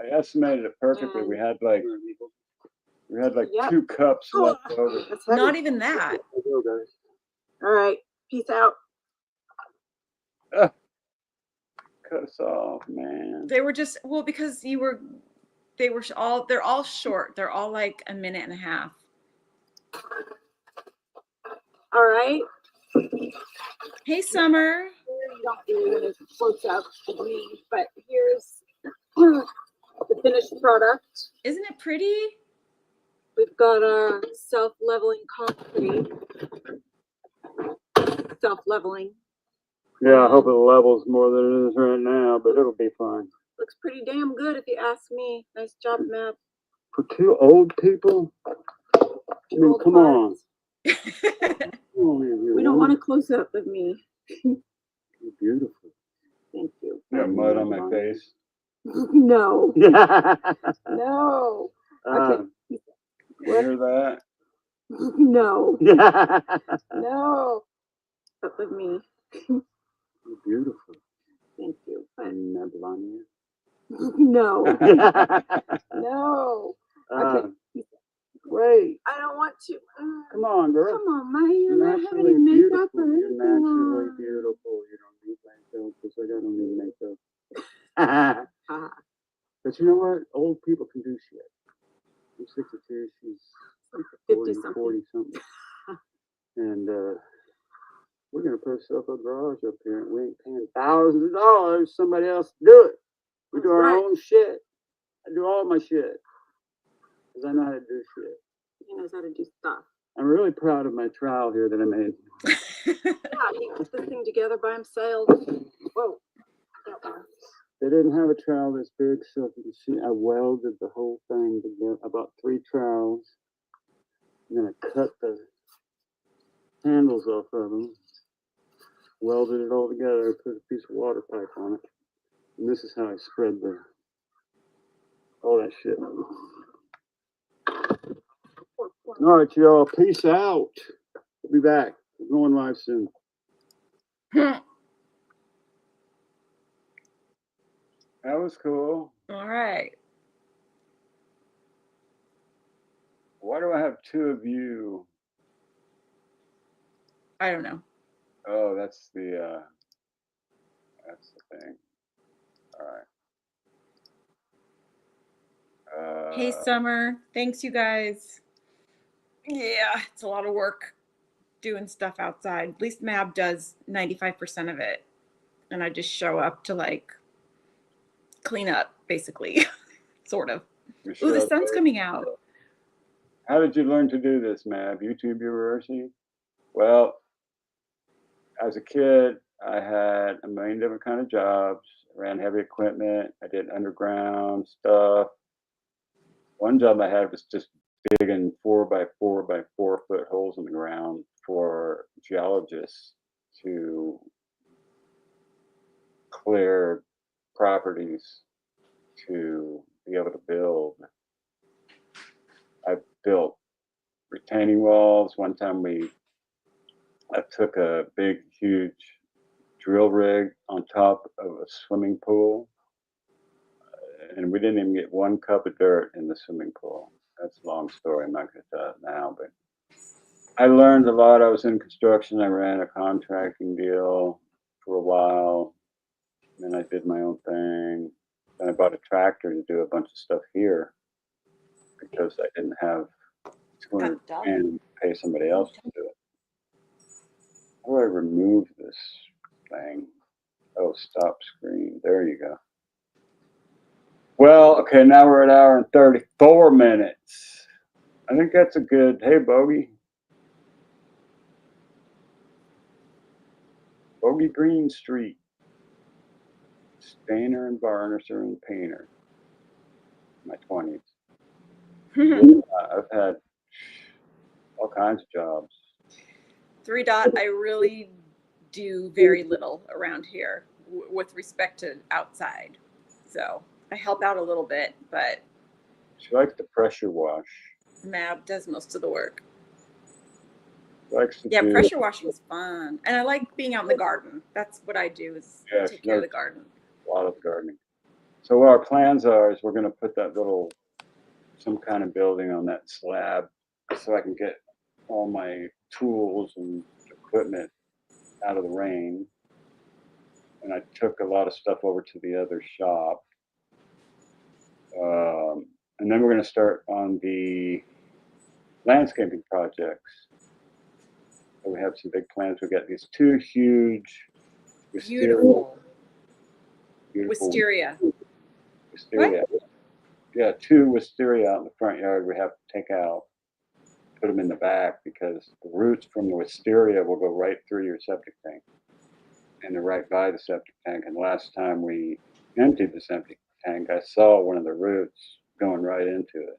I estimated it perfectly. We had like Yep. 2 cups left over. That's heavy. Not even that. All right. Peace out. Cut us off, man. They were just, well, because they're all short. They're all like a minute and a half. All right. Hey, Summer. You don't really want to close up to me, but here's the finished product. Isn't it pretty? We've got our self-leveling concrete. Self-leveling. Yeah, I hope it levels more than it is right now, but it'll be fine. Looks pretty damn good if you ask me. Nice job, Mab. For 2 old people? I mean, come on. We don't want a close up of me. You're beautiful. Thank you. You got mud on my face? No. No. Okay. You hear that? No. No. Up with me. You're beautiful. Thank you. And Melania? No. No. Okay. Wait. I don't want to. Come on, girl. Come on, man. You're not having Naturally any makeup beautiful. or You're naturally anything. beautiful. You don't need makeup because I don't need makeup. But you know what? Old people can do shit. I'm 62. She's 40 something. And we're going to put ourselves a garage up here and we ain't paying thousands of dollars. Somebody else do it. We do our own shit. I do all my shit. Because I know how to do shit. He knows how to do stuff. I'm really proud of my trowel here that I made. Yeah, he put this thing together by himself. Whoa. They didn't have a trowel this big, so if you can see, I welded the whole thing together. I bought 3 trowels. And then I cut the handles off of them, welded it all together, put a piece of water pipe on it. And this is how I spread all that shit. All right, y'all. Peace out. We'll be back. We're going live soon. That was cool. All right. Why do I have 2 of you? I don't know. Oh, that's the thing. All right. Hey, Summer. Thanks, you guys. Yeah, it's a lot of work doing stuff outside. At least Mab does 95% of it. And I just show up to like clean up, basically. Sort of. Ooh, the sun's coming out. How did you learn to do this, Mab? YouTube University? Well, as a kid, I had a million different kind of jobs. I ran heavy equipment. I did underground stuff. One job I had was just digging 4x4 by 4 foot holes in the ground for geologists to clear properties to be able to build. I built retaining walls. One time I took a big, huge drill rig on top of a swimming pool, and we didn't even get 1 cup of dirt in the swimming pool. That's a long story. I'm not going to tell it now, but I learned a lot. I was in construction. I ran a contracting deal for a while. Then I did my own thing. Then I bought a tractor to do a bunch of stuff here because I didn't have $200 to pay somebody else to do it. How do I remove this thing? Oh, stop screen. There you go. Well, okay, now we're at 1 hour and 34 minutes. I think that's a good, hey, Bogey. Bogey. Bogey Green Street. Stainer and varnisher and painter. My 20s. I've had all kinds of jobs. 3 Dot, I really do very little around here with respect to outside. So I help out a little bit, but She likes to pressure wash. Mab does most of the work. She likes to Yeah, do, pressure washing is fun. And I like being out in the garden. That's what I do is Yeah, take she care of the does. garden. a lot of gardening. So what our plans are is we're going to put that little, some kind of building on that slab so I can get all my tools and equipment out of the rain. And I took a lot of stuff over to the other shop. And then we're going to start on the landscaping projects. So we have some big plans. We got these 2 huge Beautiful. beautiful Wisteria. wisteria. Yeah, 2 wisteria out in the front yard we have to take out, put them in the back because the roots from the wisteria will go right through your septic tank. And they're right by the septic tank. And last time we emptied the septic tank, I saw one of the roots going right into it.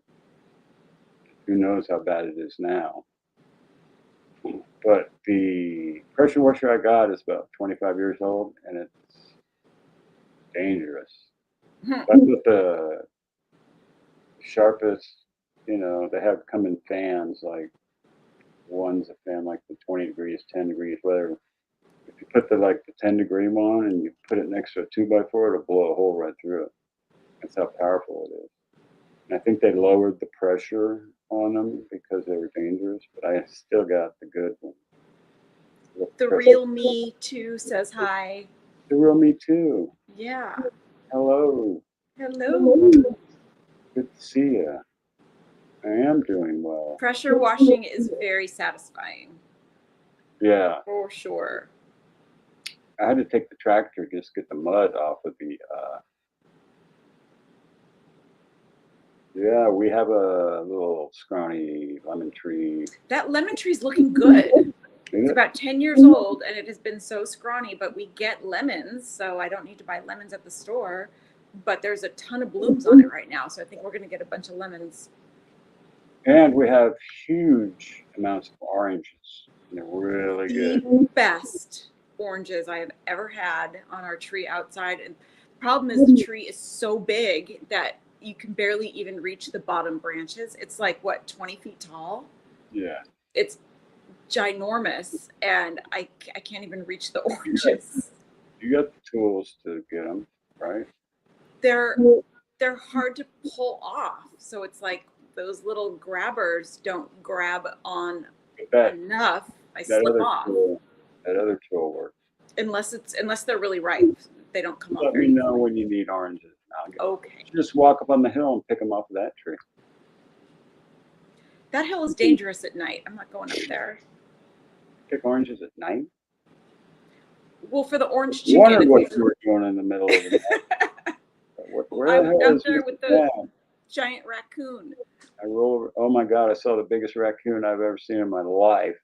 Who knows how bad it is now. But the pressure washer I got is about 25 years old and it's dangerous. That's with the sharpest, you know, they have come in fans, like one's a fan like the 20 degrees, 10 degrees, whatever. If you put the 10-degree one and you put it next to a 2x4, it'll blow a hole right through it. That's how powerful it is. And I think they lowered the pressure on them because they were dangerous, but I still got the good one. The real me too says hi. The real me too. Yeah. Hello. Hello. Good to see you. I am doing well. Pressure washing is very satisfying. Yeah. For sure. I had to take the tractor just to get the mud off of the. Yeah, we have a little scrawny lemon tree. That lemon tree's looking good. It's about 10 years old and it has been so scrawny, but we get lemons, so I don't need to buy lemons at the store. But there's a ton of blooms on it right now, so I think we're going to get a bunch of lemons. And we have huge amounts of oranges. They're really good. The best oranges I have ever had on our tree outside. And the problem is the tree is so big that you can barely even reach the bottom branches. It's like, what, 20 feet tall? Yeah. It's ginormous, and I can't even reach the oranges. You got the tools to get them, right? They're hard to pull off. So it's like those little grabbers don't grab on enough. I slip off. That other tool works. Unless they're really ripe, they don't come off. Let me know when you need oranges. Okay. Just walk up on the hill and pick them off of that tree. That hill is dangerous at night. I'm not going up there. Pick oranges at night? Well, for the orange chicken. Wondered what you were doing in the middle of the night. I was up there with the giant raccoon. I roll over. Oh my God! I saw the biggest raccoon I've ever seen in my life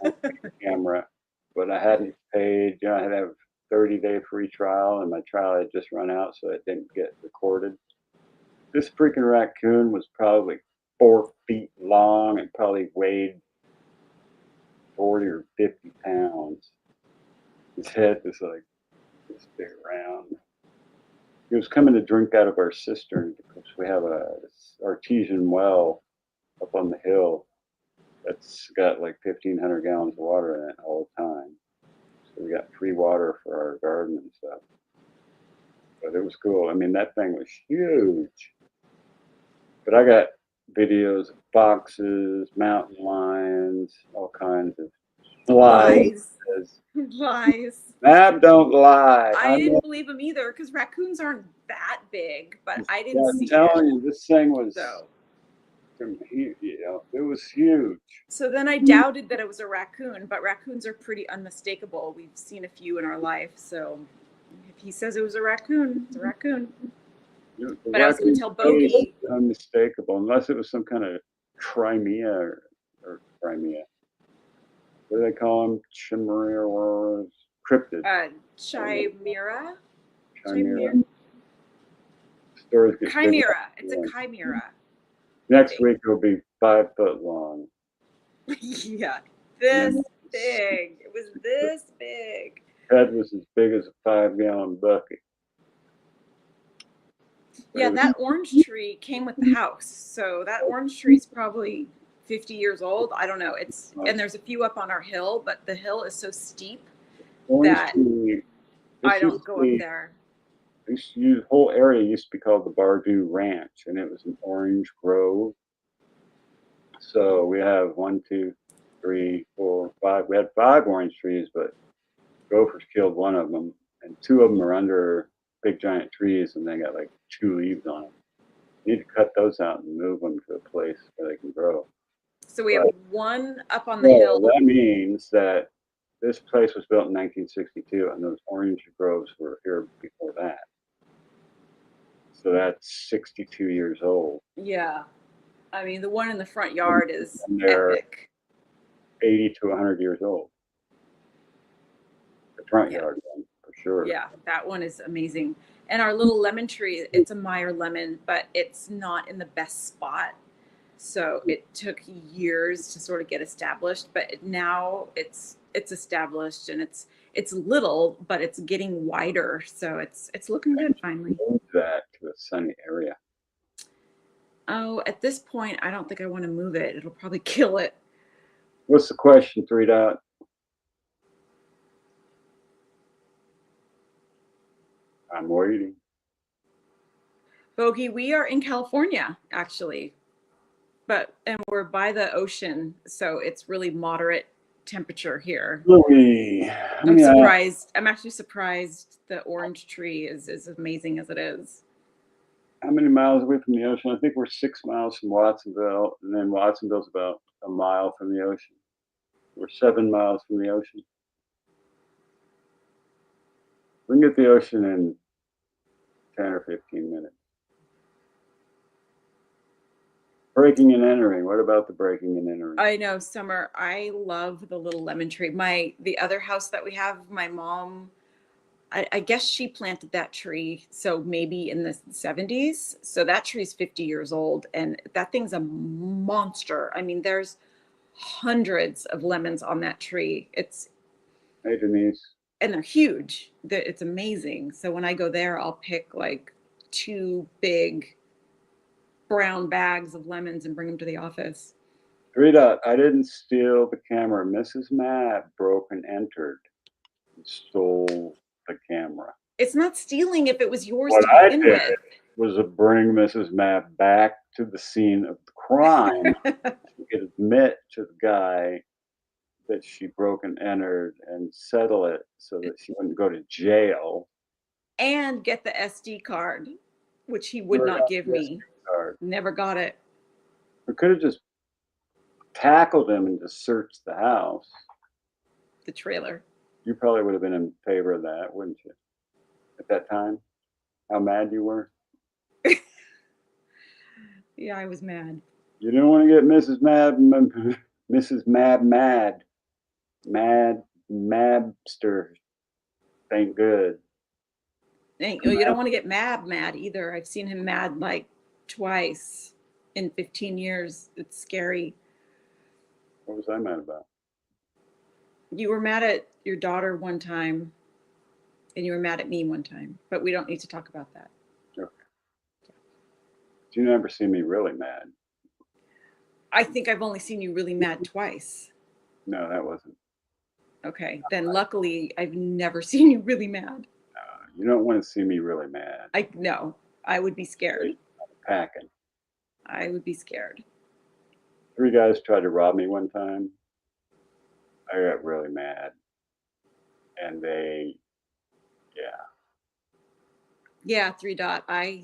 on camera, but I hadn't paid. You know, I had to have a 30-day free trial, and my trial had just run out, so it didn't get recorded. This freaking raccoon was probably 4 feet long and probably weighed 40 or 50 pounds. His head was like this big around. He was coming to drink out of our cistern because we have a artesian well up on the hill that's got like 1,500 gallons of water in it all the time. So we got free water for our garden and stuff. But it was cool. I mean, that thing was huge. But I got videos of foxes, mountain lions, all kinds of lies. Lies. Mab don't lie. I didn't believe him either because raccoons aren't that big, but I didn't see it. I'm telling you, this thing was, so. It was huge. So then I doubted that it was a raccoon, but raccoons are pretty unmistakable. We've seen a few in our life, so if he says it was a raccoon, it's a raccoon. But I was going to tell Bogey. Unmistakable, unless it was some kind of Crimea or Crimea. What do they call them? Chimera or cryptid. Chimera. Chimera. Stories get bigger. Chimera. It's a chimera. Next week it'll be 5 foot long. Yeah, this big. It was this big. Head was as big as a 5-gallon bucket. Yeah, that orange tree came with the house. So that orange tree is probably 50 years old. I don't know. And there's a few up on our hill, but the hill is so steep that I don't go up there. The whole area used to be called the Bardew Ranch, and it was an orange grove. So we have 1, 2, 3, 4, 5. We had 5 orange trees, but gophers killed one of them, and 2 of them are under big giant trees, and they got like 2 leaves on them. You need to cut those out and move them to a place where they can grow. So we have one up on the hill. That means that this place was built in 1962, and those orange groves were here before that. So that's 62 years old. Yeah. I mean, the one in the front yard is epic. 80 to 100 years old. The front yard one, for sure. Yeah, that one is amazing. And our little lemon tree, it's a Meyer lemon, but it's not in the best spot. So it took years to sort of get established, but now it's established, and it's little, but it's getting wider. So it's looking good finally. Move that to a sunny area. Oh, at this point, I don't think I want to move it. It'll probably kill it. What's the question, 3 Dot? I'm waiting. Bogey, we are in California, actually, and we're by the ocean, so it's really moderate temperature here. Louis, I'm surprised. I'm actually surprised the orange tree is as amazing as it is. How many miles away from the ocean? I think we're 6 miles from Watsonville, and then Watsonville's about a mile from the ocean. We're 7 miles from the ocean. We can get the ocean in 10 or 15 minutes. Breaking and entering. What about the breaking and entering? I know, Summer. I love the little lemon tree. The other house that we have, my mom, I guess she planted that tree, so maybe in the 70s. So that tree's 50 years old, and that thing's a monster. I mean, there's hundreds of lemons on that tree. Hey, Denise. And they're huge. It's amazing. So when I go there, I'll pick like 2 big brown bags of lemons and bring them to the office. 3 Dot, I didn't steal the camera. Mrs. Mab broke and entered and stole the camera. It's not stealing if it was yours what to begin with. Was to bring Mrs. Mab back to the scene of the crime. She could admit to the guy that she broke and entered and settle it so that she wouldn't go to jail. And get the SD card, which he would not give me. Never got it. We could have just tackled him and just searched the house. The trailer. You probably would have been in favor of that, wouldn't you? At that time? How mad you were? Yeah, I was mad. You didn't want to get Mrs. Mab mad. Mabster. Thank good. You don't want to get mad either. I've seen him mad like twice in 15 years. It's scary. What was I mad about? You were mad at your daughter one time, and you were mad at me one time, but we don't need to talk about that. Okay. You never see me really mad. I think I've only seen you really mad twice. No, that wasn't. Okay, then luckily I've never seen you really mad. You don't want to see me really mad. No, I would be scared. I'm packing. I would be scared. 3 guys tried to rob me one time. I got really mad. And Yeah, 3 Dot. I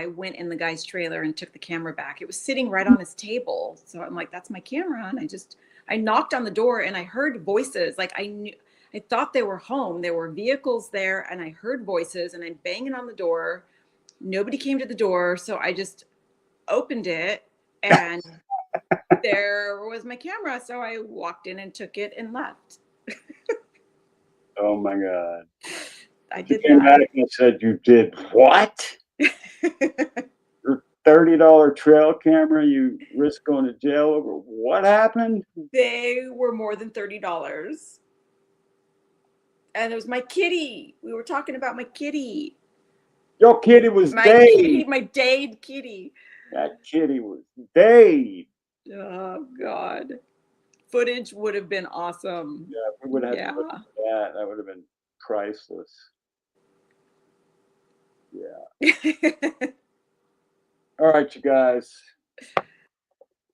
went in the guy's trailer and took the camera back. It was sitting right on his table. So I'm like, that's my camera. And I knocked on the door and I heard voices. Like I thought they were home. There were vehicles there and I heard voices and I'm banging on the door. Nobody came to the door. So I just opened it and there was my camera. So I walked in and took it and left. Oh my God. I She did came that. back and said, "You did what? Your $30 trail camera you risk going to jail over? What happened?" They were more than $30. And it was my kitty. We were talking about my kitty. Your kitty was My Dave. kitty, my Dade kitty. That kitty was Dave. Oh God. Footage would have been awesome. Yeah, if we would have had Yeah. to look for that. That would have been priceless. Yeah. All right, you guys.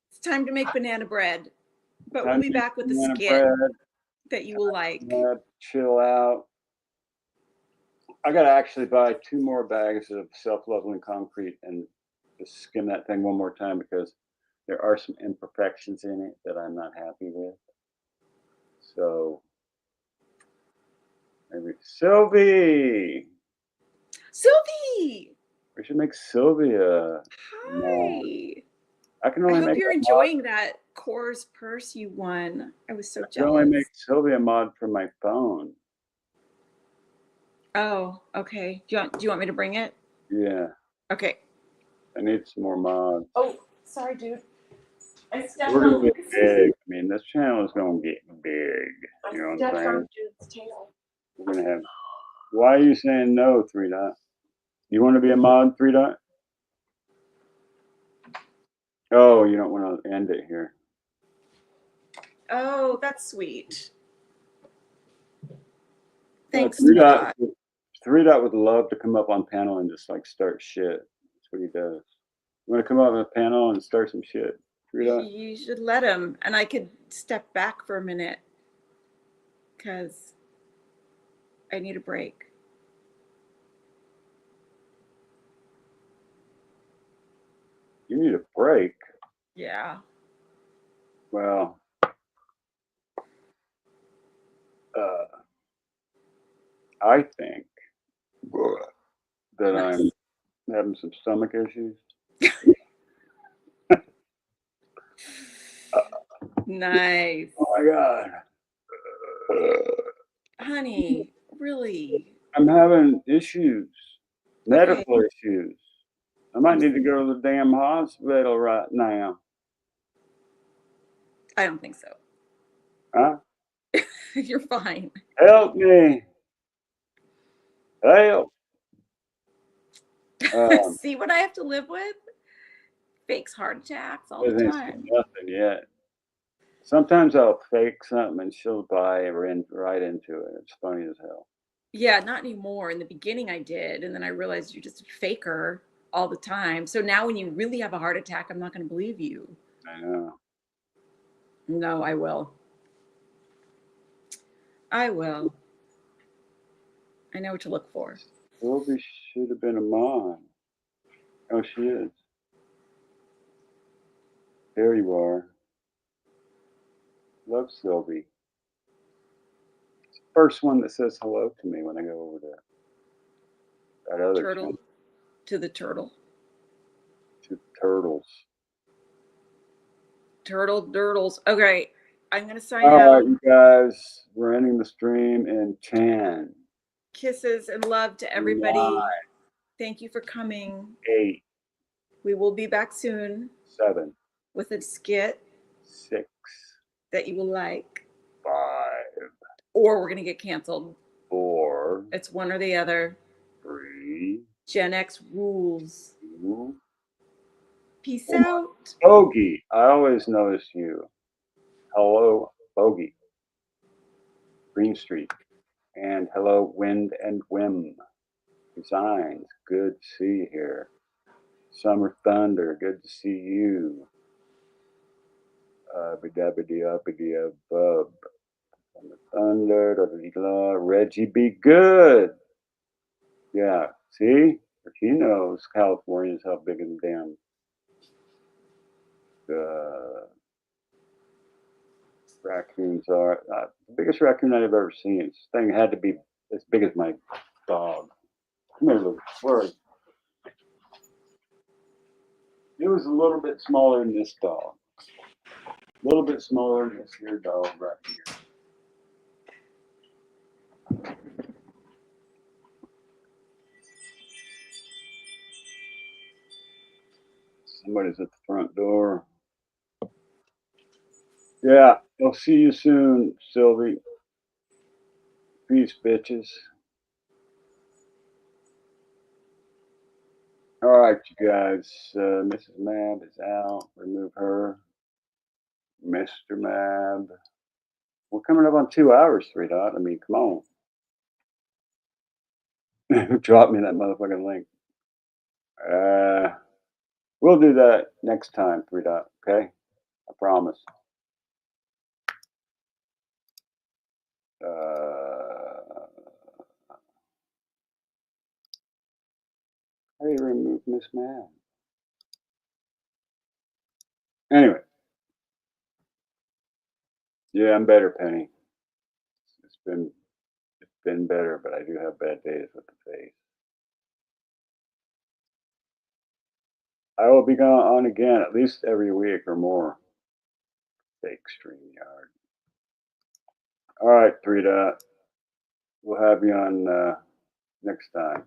It's time to make banana bread. But we'll Time be to back with a banana skit bread. that you will like. Chill out. I gotta actually buy 2 more bags of self-leveling concrete and just skim that thing one more time because there are some imperfections in it that I'm not happy with. So maybe Sylvie. Sylvie! We should make Sylvia. Hi. I can I only hope make you're a mod. enjoying that Coors purse you won. I was so I can only jealous. make Sylvia a mod for my phone. Oh, okay. Do you want me to bring it? Yeah, Okay. I need some more mods. Oh, sorry, dude. I stepped We're gonna on get Lucas's. big. I mean, this channel is gonna get big. You know what I'm Stepped saying? on dude's tail. We're gonna have. Why are you saying no, 3 Dot? You want to be a mod, 3 Dot? Oh, you don't want to end it here. Oh, that's sweet. Thanks, 3 Dot. 3 Dot would love to come up on panel and just like start shit. That's what he does. You want to come up on a panel and start some shit, 3 Dot? You should let him, and I could step back for a minute because I need a break. You need a break. Yeah. Well, I think that I'm having some stomach issues. Nice. Oh my God. Honey, really? I'm having issues, medical issues. I might need to go to the damn hospital right now. I don't think so. Huh? You're fine. Help me. Help. See what I have to live with? Fakes heart attacks all the Nothing time. yet. Sometimes I'll fake something and she'll buy right into it. It's funny as hell. Yeah, not anymore. In the beginning I did, and then I realized you're just a faker all the time. So now when you really have a heart attack, I'm not going to believe you. I know. No, I will. I will. I know what to look for. Sylvie should have been a mom. Oh, she is. There you are. Love Sylvie. It's the first one that says hello to me when I go over there. That other Turtle channel. to the turtle. To turtles. Turtle durdles. Okay, I'm going to sign All out. right, you guys. We're ending the stream in 10, Kisses and love to everybody. 9, Thank you for coming. 8, We will be back soon 7, with a skit 6, that you will like, 5, or we're going to get canceled. 4, It's one or the other. 3, Gen X rules. 2. Peace Oh my out. Bogey. I always notice you. Hello, Bogey. Green Street. And hello, Wind and Whim Designs. Good to see you here. Summer Thunder. Good to see you. Bub. Summer Thunder. Reggie Be Good. Yeah. See? He knows California's how big and damn raccoons are. The biggest raccoon I've ever seen. This thing had to be as big as my dog. Come here, Luke. Where are you? It was a little bit smaller than this dog. A little bit smaller than this here dog right here. Somebody's at the front door. Yeah, I'll see you soon, Sylvie. Peace, bitches. All right, you guys. Mrs. Mab is out. Remove her. Mr. Mab. We're coming up on 2 hours, 3 Dot. I mean, come on. Drop me that motherfucking link. We'll do that next time, 3 Dot. Okay? I promise. How do you remove Miss Mab? Anyway. Yeah, I'm better, Penny. It's been better, but I do have bad days with the face. I will be going on again at least every week or more. Fake StreamYard. All right, 3 Dot. We'll have you on next time.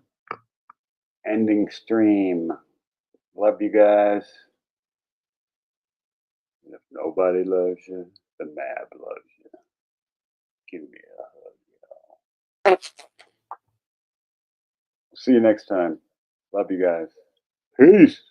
Ending stream. Love you guys. And if nobody loves you, the Mab loves you. Give me a hug, y'all. See you next time. Love you guys. Peace.